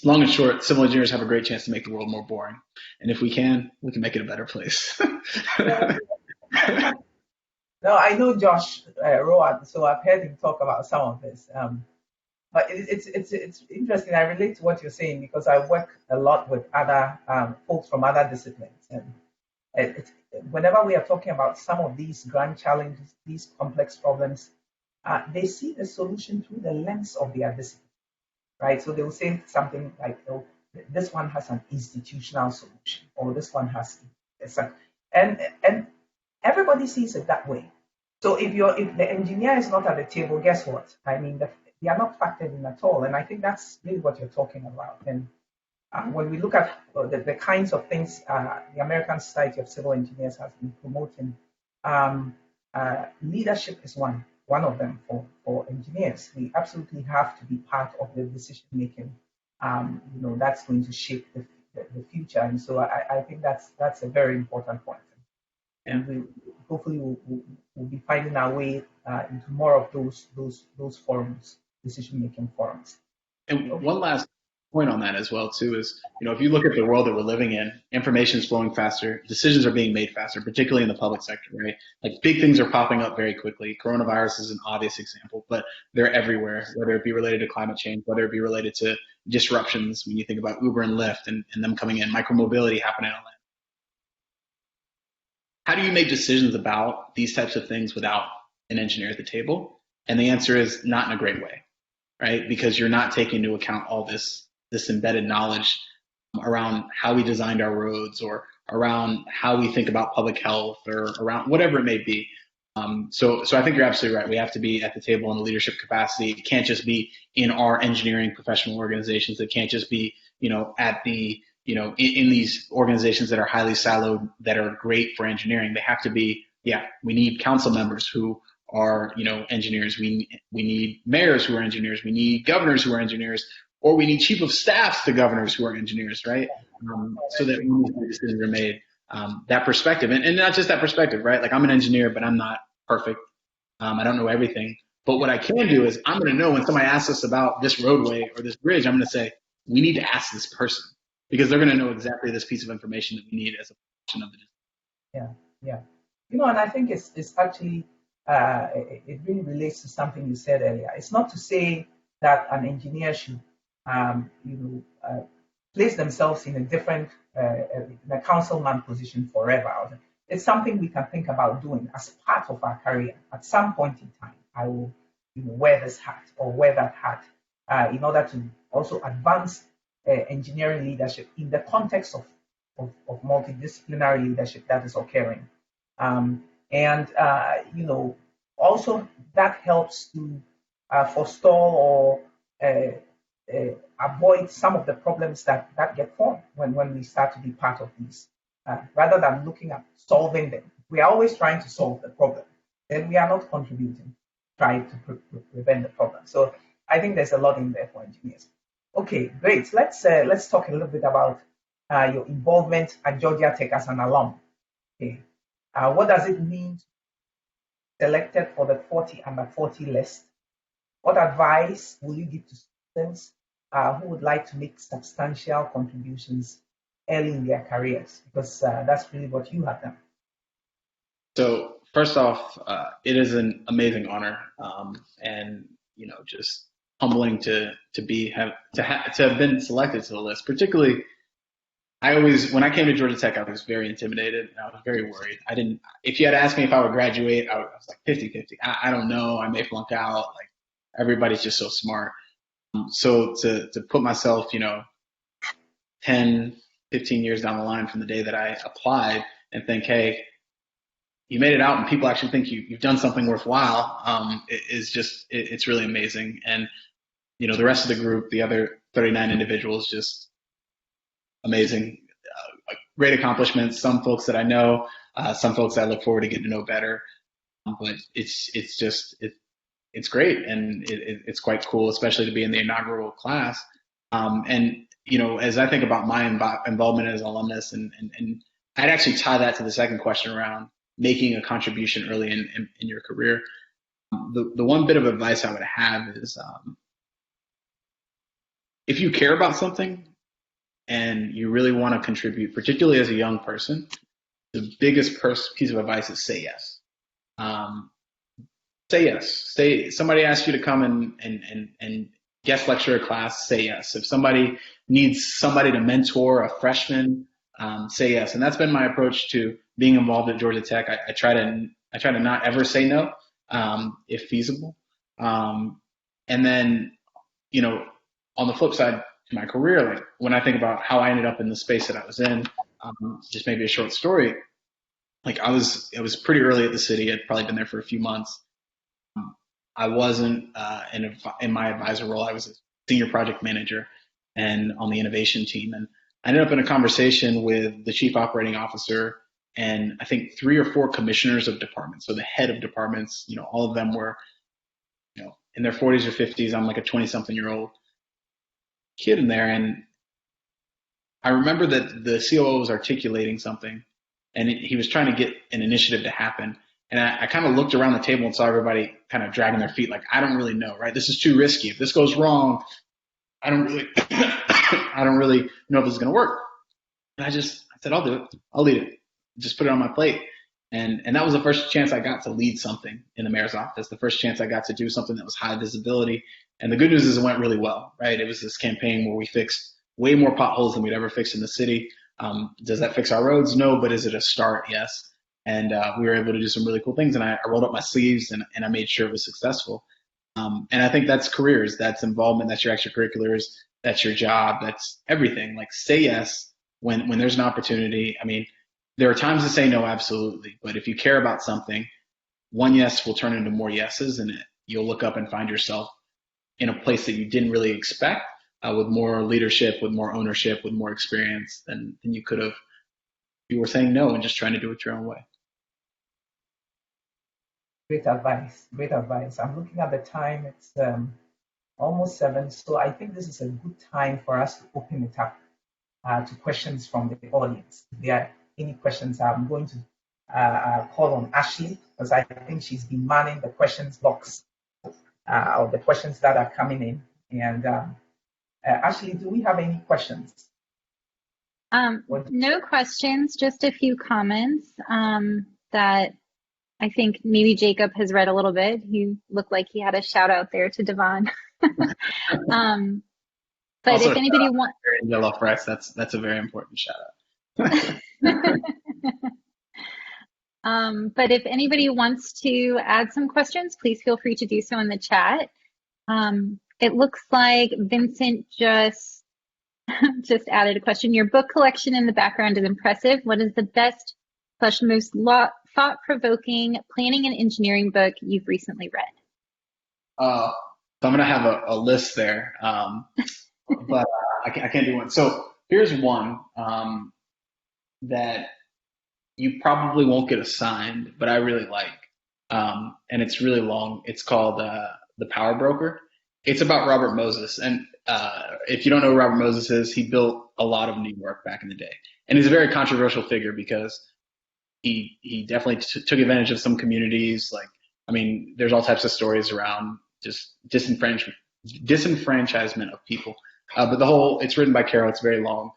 long and short, civil engineers have a great chance to make the world more boring. And if we can make it a better place. No, I know Josh Rowan, so I've heard him talk about some of this. But it's interesting. I relate to what you're saying because I work a lot with other folks from other disciplines. And whenever we are talking about some of these grand challenges, these complex problems, they see the solution through the lens of their discipline, right? So they will say something like, oh, this one has an institutional solution, or this one has, and everybody sees it that way. So if the engineer is not at the table, guess what? I mean, they are not factored in at all. And I think that's really what you're talking about. And when we look at the kinds of things the American Society of Civil Engineers has been promoting, leadership is one of them for engineers. We absolutely have to be part of the decision making. That's going to shape the future. And so I think that's a very important point. And we hopefully we'll be finding our way into more of those forums, decision making forums. And one last point on that as well too is, if you look at the world that we're living in, information is flowing faster, decisions are being made faster, particularly in the public sector, right? Like, big things are popping up very quickly. Coronavirus is an obvious example, but they're everywhere, whether it be related to climate change, whether it be related to disruptions. When you think about Uber and Lyft and them coming in, micromobility happening in Atlanta. How do you make decisions about these types of things without an engineer at the table? And the answer is not in a great way, right? Because you're not taking into account all this embedded knowledge around how we designed our roads, or around how we think about public health, or around whatever it may be. So I think you're absolutely right. We have to be at the table in a leadership capacity. It can't just be in our engineering professional organizations. It can't just be, at the, in these organizations that are highly siloed, that are great for engineering. They have to be, we need council members who are, engineers. We need mayors who are engineers. We need governors who are engineers, or we need chief of staffs to governors who are engineers, right? So that when these decisions are made, that perspective, and not just that perspective, right? Like, I'm an engineer, but I'm not perfect. I don't know everything. But what I can do is, I'm going to know when somebody asks us about this roadway or this bridge, I'm going to say, we need to ask this person, because they're going to know exactly this piece of information that we need as a function of the. Yeah. And I think it's actually, it really relates to something you said earlier. It's not to say that an engineer should place themselves in a different, in a councilman position forever. It's something we can think about doing as part of our career. At some point in time, I will wear this hat or wear that hat in order to also advance engineering leadership in the context of multidisciplinary leadership that is occurring. And also that helps to forestall or avoid some of the problems that get formed when we start to be part of these. Rather than looking at solving them, we are always trying to solve the problem. Then we are not contributing, trying to prevent the problem. So I think there's a lot in there for engineers. Okay, great. Let's talk a little bit about your involvement at Georgia Tech as an alum. Okay, what does it mean to be selected for the 40 under 40 list? What advice will you give to students who would like to make substantial contributions early in their careers? Because that's really what you have done. So first off, it is an amazing honor, and just humbling to have been selected to the list. Particularly, when I came to Georgia Tech, I was very intimidated and I was very worried. If you had asked me if I would graduate, I was like 50-50. I don't know. I may flunk out. Like, everybody's just so smart. So to put myself, 10, 15 years down the line from the day that I applied and think, hey, you made it out and people actually think you've done something worthwhile, it's really amazing. And, the rest of the group, the other 39 individuals, just amazing, great accomplishments. Some folks that I know, some folks I look forward to getting to know better. But it's great, and it's quite cool, especially to be in the inaugural class. And as I think about my involvement as an alumnus, and I'd actually tie that to the second question around making a contribution early in your career. The one bit of advice I would have is, if you care about something and you really want to contribute, particularly as a young person, the biggest piece of advice is say yes. Say yes. Somebody asks you to come and guest lecture a class, say yes. If somebody needs somebody to mentor a freshman, say yes. And that's been my approach to being involved at Georgia Tech. I try to not ever say no, if feasible. And then, on the flip side to my career, like when I think about how I ended up in the space that I was in, just maybe a short story. Like it was pretty early at the city. I'd probably been there for a few months. I wasn't in my advisor role. I was a senior project manager and on the innovation team. And I ended up in a conversation with the chief operating officer and I think 3 or 4 commissioners of departments. So the head of departments, all of them were, in their 40s or 50s. I'm like a 20-something-year-old kid in there. And I remember that the COO was articulating something and he was trying to get an initiative to happen. And I kind of looked around the table and saw everybody kind of dragging their feet. Like, I don't really know, right? This is too risky. If this goes wrong, I don't really know if this is going to work. And I said, I'll do it. I'll lead it. Just put it on my plate. And that was the first chance I got to lead something in the mayor's office. The first chance I got to do something that was high visibility. And the good news is it went really well, right? It was this campaign where we fixed way more potholes than we'd ever fixed in the city. Does that fix our roads? No, but is it a start? Yes. And we were able to do some really cool things. And I rolled up my sleeves and I made sure it was successful. And I think that's careers, that's involvement, that's your extracurriculars, that's your job, that's everything. Like, say yes when there's an opportunity. I mean, there are times to say no, absolutely. But if you care about something, one yes will turn into more yeses, and you'll look up and find yourself in a place that you didn't really expect, with more leadership, with more ownership, with more experience than you could have. You were saying no and just trying to do it your own way. Great advice. Great advice. I'm looking at the time. It's almost 7. So I think this is a good time for us to open it up to questions from the audience. If there are any questions, I'm going to call on Ashley, because I think she's been manning the questions box of the questions that are coming in. And Ashley, do we have any questions? No questions, just a few comments that I think maybe Jacob has read a little bit. He looked like he had a shout out there to Devon. But Also, if anybody wants, Yellow Press, that's a very important shout out. but if anybody wants to add some questions, please feel free to do so in the chat. It looks like Vincent just added a question. Your book collection in the background is impressive. What is the best / most thought-provoking planning and engineering book you've recently read? So I'm gonna have a list there, but I can't do one. So here's one that you probably won't get assigned, but I really like, and it's really long. It's called The Power Broker. It's about Robert Moses, and if you don't know who Robert Moses is, he built a lot of New York back in the day, and he's a very controversial figure because he definitely took advantage of some communities. Like, I mean, there's all types of stories around just disenfranchisement of people. But it's written by Carol. It's very long.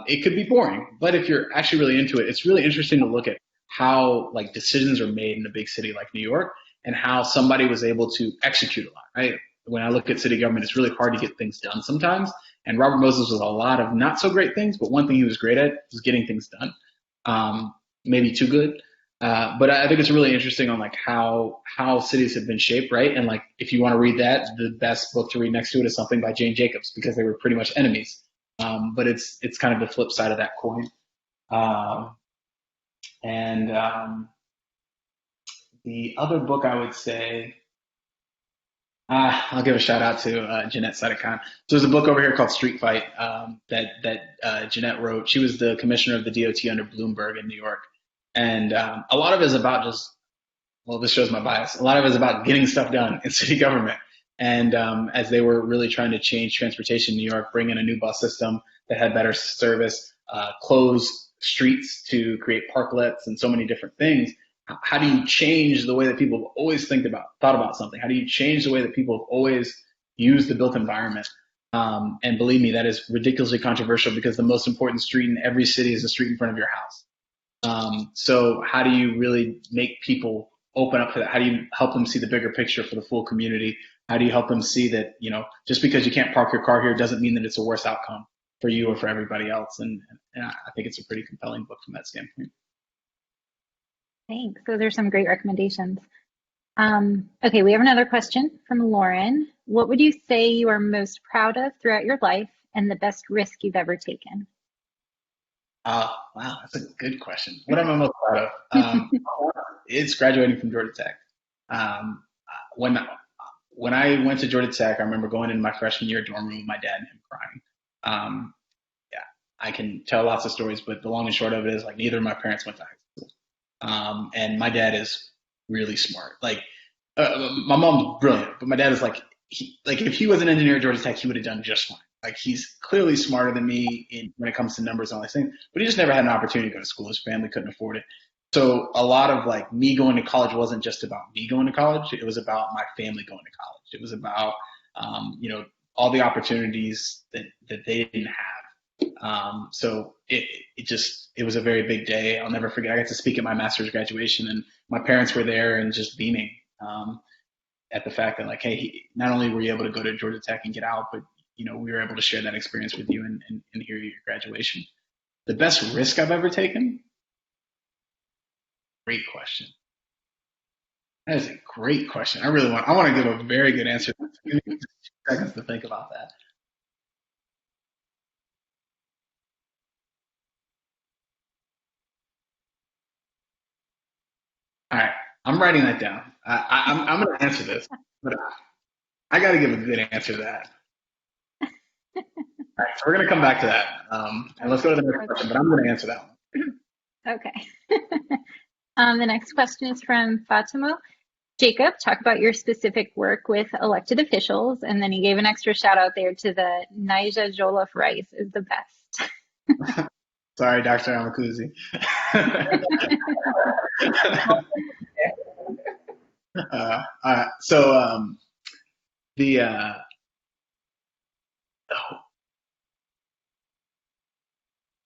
It could be boring, but if you're actually really into it, it's really interesting to look at how like decisions are made in a big city like New York and how somebody was able to execute a lot, right? When I look at city government, it's really hard to get things done sometimes. And Robert Moses was a lot of not so great things, but one thing he was great at was getting things done. Maybe too good. But I think it's really interesting on like how cities have been shaped, right? And like if you want to read that, the best book to read next to it is something by Jane Jacobs because they were pretty much enemies. But it's kind of the flip side of that coin. The other book I would say, I'll give a shout out to Jeanette Sadekhan. So there's a book over here called Street Fight that Jeanette wrote. She was the commissioner of the DOT under Bloomberg in New York. And a lot of it is about this shows my bias. A lot of it is about getting stuff done in city government. And as they were really trying to change transportation in New York, bring in a new bus system that had better service, close streets to create parklets and so many different things. How do you change the way that people have always thought about something? How do you change the way that people have always used the built environment? And believe me, that is ridiculously controversial because the most important street in every city is the street in front of your house. So how do you really make people open up to that? How do you help them see the bigger picture for the full community? How do you help them see that, just because you can't park your car here doesn't mean that it's a worse outcome for you or for everybody else? And I think it's a pretty compelling book from that standpoint. Thanks. Those are some great recommendations. Okay, we have another question from Lauren. What would you say you are most proud of throughout your life and the best risk you've ever taken? Wow, that's a good question. What am I most proud of? It's graduating from Georgia Tech. When I went to Georgia Tech, I remember going in my freshman year dorm room with my dad and him crying. Yeah, I can tell lots of stories, but the long and short of it is like neither of my parents went to high school. And my dad is really smart. Like, my mom's brilliant, but my dad is like if he was an engineer at Georgia Tech, he would have done just fine. Like, he's clearly smarter than me when it comes to numbers and all these things, but he just never had an opportunity to go to school. His family couldn't afford it. So a lot of like me going to college wasn't just about me going to college. It was about my family going to college. It was about, all the opportunities that they didn't have. So it was a very big day. I'll never forget. I got to speak at my master's graduation, and my parents were there and just beaming at the fact that, like, hey, not only were you able to go to Georgia Tech and get out, but we were able to share that experience with you and hear your graduation. The best risk I've ever taken? Great question. That is a great question. I want to give a very good answer. Give me 2 seconds to think about that. All right, I'm writing that down. I'm going to answer this, but I got to give a good answer to that. All right, so we're going to come back to that, and let's go to the next question. But I'm going to answer that one. Okay. The next question is from Fatima. Jacob, talk about your specific work with elected officials, and then he gave an extra shout out there to the Naija Jollof rice is the best. Sorry, Dr. Amekudzi.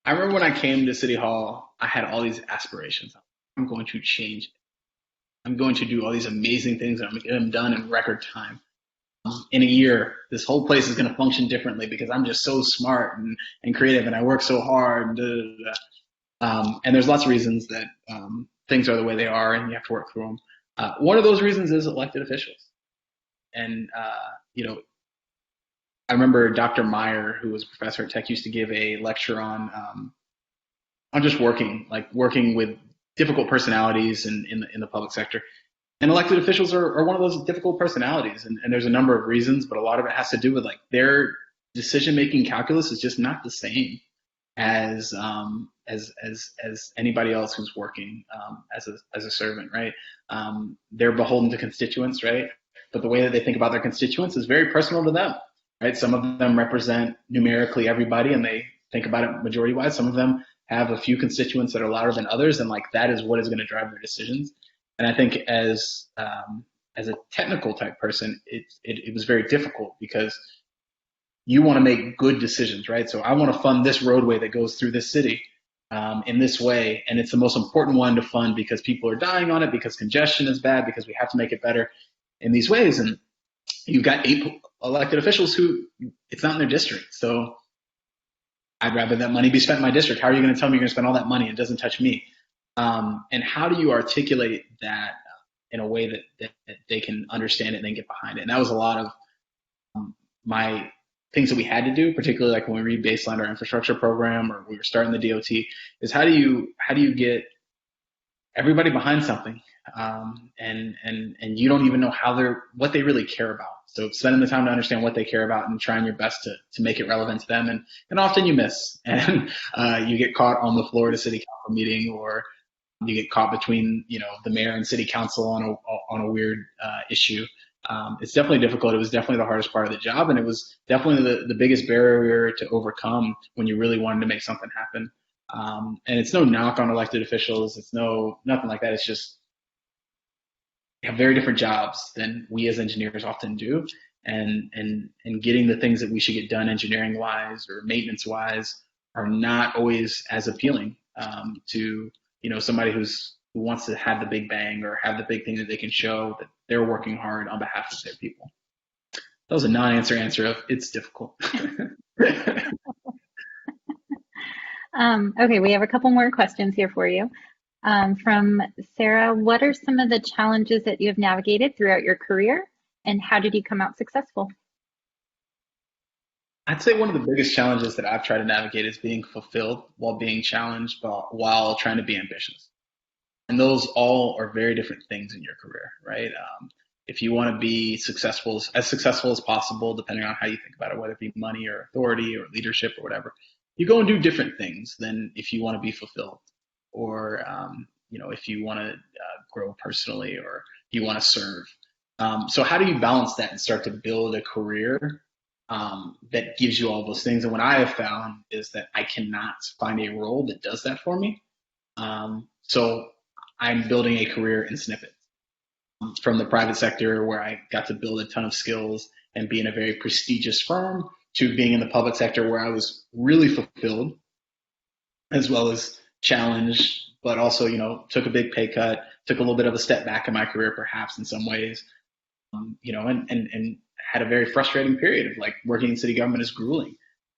I remember when I came to City Hall, I had all these aspirations. I'm going to change it. I'm going to do all these amazing things and I'm going to get them done in record time. in a year, this whole place is going to function differently because I'm just so smart and creative and I work so hard. And there's lots of reasons that things are the way they are and you have to work through them. One of those reasons is elected officials. And, I remember Dr. Meyer, who was a professor at Tech, used to give a lecture on just working with difficult personalities in the public sector. And elected officials are one of those difficult personalities. And there's a number of reasons, but a lot of it has to do with like their decision-making calculus is just not the same as anybody else who's working as a servant, right? They're beholden to constituents, right? But the way that they think about their constituents is very personal to them, right? Some of them represent numerically everybody and they think about it majority-wise. Some of them have a few constituents that are louder than others, and like that is what is going to drive their decisions. And I think as a technical type person, it was very difficult because you want to make good decisions, right? So I want to fund this roadway that goes through this city in this way, and it's the most important one to fund because people are dying on it, because congestion is bad, because we have to make it better in these ways. And you've got 8 elected officials who it's not in their district. So I'd rather that money be spent in my district. How are you going to tell me you're going to spend all that money and it doesn't touch me? And how do you articulate that in a way that they can understand it and then get behind it? And that was a lot of my things that we had to do, particularly like when we rebaselined our infrastructure program or we were starting the DOT, is how do you get everybody behind something, and you don't even know what they really care about. So spending the time to understand what they care about and trying your best to make it relevant to them, and often you miss, and you get caught on the floor at a city council meeting, or you get caught between the mayor and city council on a weird issue. It's definitely difficult. It was definitely the hardest part of the job, and it was definitely the biggest barrier to overcome when you really wanted to make something happen. And it's no knock on elected officials. It's nothing like that. It's just they have very different jobs than we as engineers often do, and getting the things that we should get done engineering wise or maintenance wise are not always as appealing to somebody who wants to have the big bang or have the big thing that they can show that they're working hard on behalf of their people. That was a non-answer answer of it's difficult. Okay, we have a couple more questions here for you. From Sarah, what are some of the challenges that you have navigated throughout your career, and how did you come out successful? I'd say one of the biggest challenges that I've tried to navigate is being fulfilled while being challenged, while trying to be ambitious. And those all are very different things in your career, right? If you want to be as successful as possible, depending on how you think about it, whether it be money or authority or leadership or whatever, you go and do different things than if you want to be fulfilled, or if you want to grow personally, or you want to serve. So how do you balance that and start to build a career that gives you all those things? And what I have found is that I cannot find a role that does that for me. So I'm building a career in snippets, from the private sector, where I got to build a ton of skills and be in a very prestigious firm, to being in the public sector where I was really fulfilled as well as challenged, but also, took a big pay cut, took a little bit of a step back in my career, perhaps in some ways, and had a very frustrating period of like working in city government is grueling.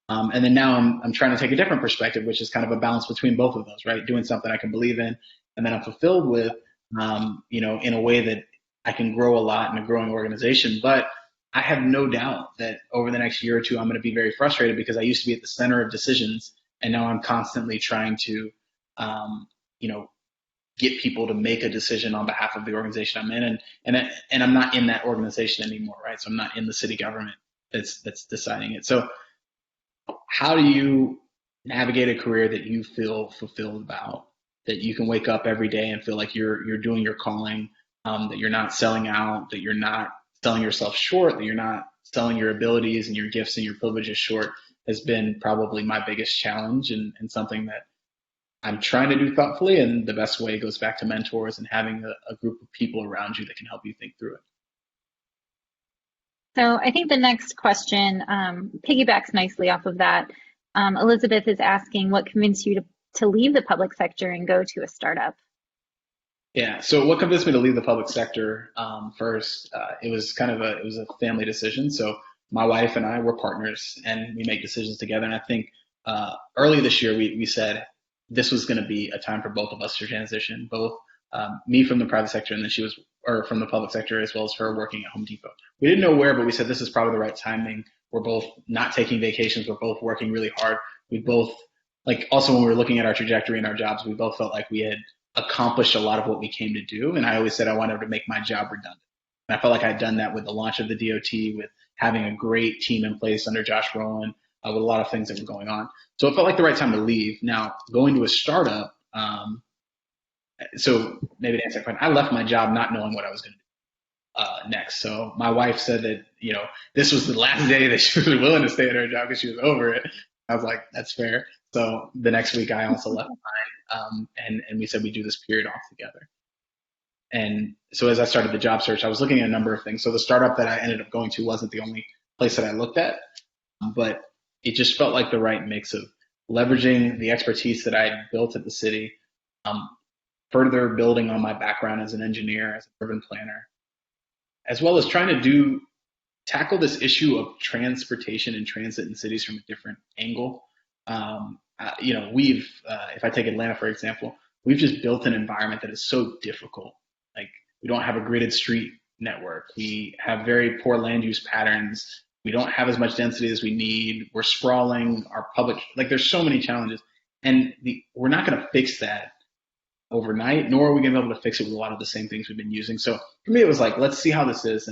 And then now I'm trying to take a different perspective, which is kind of a balance between both of those, right? Doing something I can believe in, and then I'm fulfilled with, in a way that I can grow a lot in a growing organization. But I have no doubt that over the next year or two, I'm going to be very frustrated because I used to be at the center of decisions, and now I'm constantly trying to, get people to make a decision on behalf of the organization I'm in, and I'm not in that organization anymore, right? So I'm not in the city government that's deciding it. So how do you navigate a career that you feel fulfilled about, that you can wake up every day and feel like you're doing your calling, that you're not selling out, that you're not selling yourself short, that you're not selling your abilities and your gifts and your privileges short, has been probably my biggest challenge, and something that I'm trying to do thoughtfully. And the best way goes back to mentors and having a group of people around you that can help you think through it. So I think the next question piggybacks nicely off of that. Elizabeth is asking, what convinced you to leave the public sector and go to a startup? Yeah. So what convinced me to leave the public sector first? It was it was a family decision. So my wife and I were partners, and we make decisions together. And I think early this year we said this was going to be a time for both of us to transition, both me from the private sector, and then she was, or from the public sector, as well as her working at Home Depot. We didn't know where, but we said this is probably the right timing. We're both not taking vacations. We're both working really hard. We both, like, also when we were looking at our trajectory in our jobs, we both felt like we had accomplished a lot of what we came to do. And I always said I wanted to make my job redundant. And I felt like I'd done that with the launch of the DOT, with having a great team in place under Josh Rowland, with a lot of things that were going on. So it felt like the right time to leave. Now, going to a startup, so maybe to answer that question, I left my job not knowing what I was going to do next. So my wife said that, this was the last day that she was willing to stay at her job because she was over it. I was like, that's fair. So the next week I also left mine, and we said we'd do this period off together. And so as I started the job search, I was looking at a number of things. So the startup that I ended up going to wasn't the only place that I looked at, but it just felt like the right mix of leveraging the expertise that I had built at the city, further building on my background as an engineer, as an urban planner, as well as trying to tackle this issue of transportation and transit in cities from a different angle. If I take Atlanta, for example, we've just built an environment that is so difficult. Like, we don't have a gridded street network. We have very poor land use patterns. We don't have as much density as we need. We're sprawling. There's so many challenges. And we're not going to fix that overnight, nor are we going to be able to fix it with a lot of the same things we've been using. So for me, it was like, let's see how this is.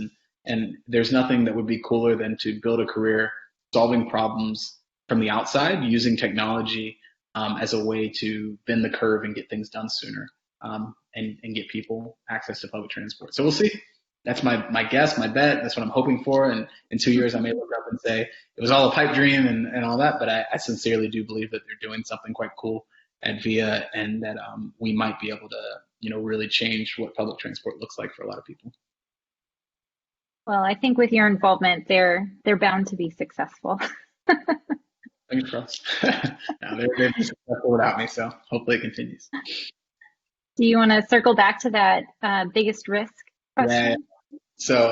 And there's nothing that would be cooler than to build a career solving problems from the outside, using technology as a way to bend the curve and get things done sooner, and get people access to public transport. So we'll see. That's my guess, my bet. That's what I'm hoping for. And in 2 years, I may look up and say it was all a pipe dream and all that. But I sincerely do believe that they're doing something quite cool at VIA, and that we might be able to, really change what public transport looks like for a lot of people. Well, I think with your involvement, they're bound to be successful. Fingers crossed. No, they've been successful without me, so hopefully it continues. Do you want to circle back to that biggest risk question? Yeah. So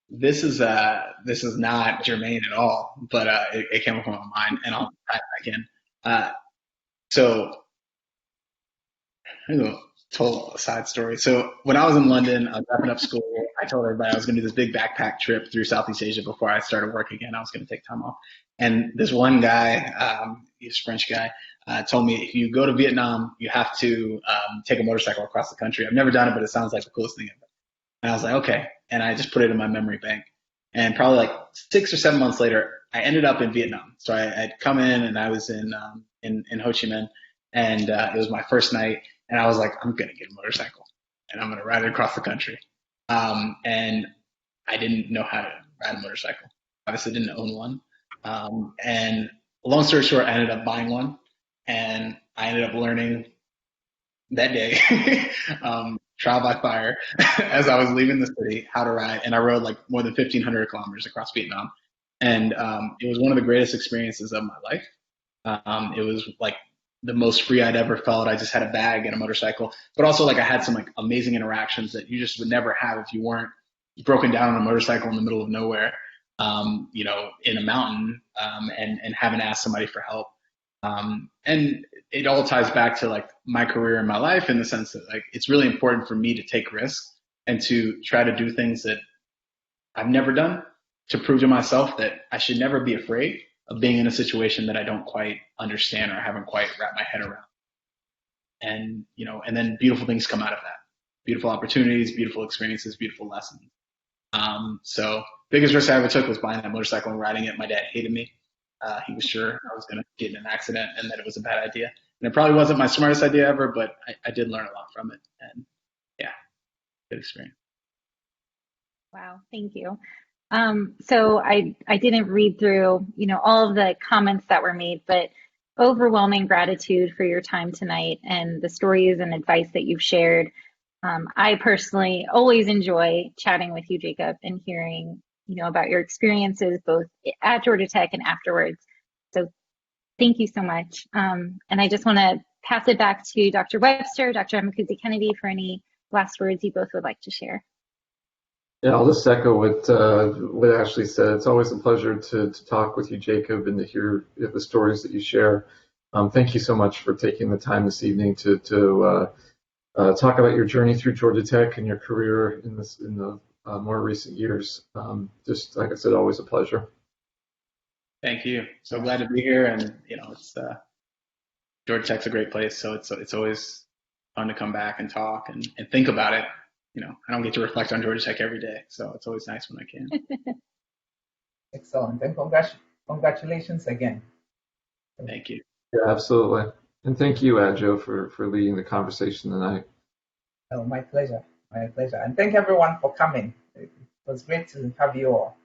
this is not germane at all, but it came up on my mind, and I'll tie it back in. So I'm going to tell a side story. So when I was in London, I was wrapping up school. I told everybody I was going to do this big backpack trip through Southeast Asia before I started work again. I was going to take time off. And this one guy, he's a French guy, told me, if you go to Vietnam, you have to take a motorcycle across the country. I've never done it, but it sounds like the coolest thing ever. And I was like, okay. And I just put it in my memory bank. And probably like 6 or 7 months later, I ended up in Vietnam. So I'd come in, and I was in Ho Chi Minh, and it was my first night. And I was like, I'm going to get a motorcycle, and I'm going to ride it across the country. And I didn't know how to ride a motorcycle. Obviously didn't own one. And long story short, I ended up buying one, and I ended up learning that day, trial by fire, as I was leaving the city, how to ride. And I rode like more than 1,500 kilometers across Vietnam. And it was one of the greatest experiences of my life. It was like the most free I'd ever felt. I just had a bag and a motorcycle, but also like I had some like amazing interactions that you just would never have if you weren't broken down on a motorcycle in the middle of nowhere, in a mountain, and haven't asked somebody for help. And it all ties back to like my career and my life, in the sense that like it's really important for me to take risks and to try to do things that I've never done, to prove to myself that I should never be afraid of being in a situation that I don't quite understand or haven't quite wrapped my head around. And, and then beautiful things come out of that. Beautiful opportunities, beautiful experiences, beautiful lessons. So biggest risk I ever took was buying that motorcycle and riding it. My dad hated me. He was sure I was going to get in an accident and that it was a bad idea. And it probably wasn't my smartest idea ever, but I did learn a lot from it. And yeah, good experience. Wow, thank you. So I didn't read through, all of the comments that were made, but overwhelming gratitude for your time tonight and the stories and advice that you've shared. I personally always enjoy chatting with you, Jacob, and hearing, about your experiences both at Georgia Tech and afterwards. So thank you so much. And I just want to pass it back to Dr. Webster, Dr. Amekudzi-Kennedy for any last words you both would like to share. Yeah, I'll just echo what Ashley said. It's always a pleasure to talk with you, Jacob, and to hear the stories that you share. Thank you so much for taking the time this evening to talk about your journey through Georgia Tech and your career in the more recent years. Just like I said, always a pleasure. Thank you. So glad to be here, and it's Georgia Tech's a great place, so it's always fun to come back and talk and think about it. I don't get to reflect on Georgia Tech every day, so it's always nice when I can. Excellent, and congratulations again. Thank you. Yeah, absolutely. And thank you, Adjo, for leading the conversation tonight. Oh, my pleasure. My pleasure. And thank everyone for coming. It was great to have you all.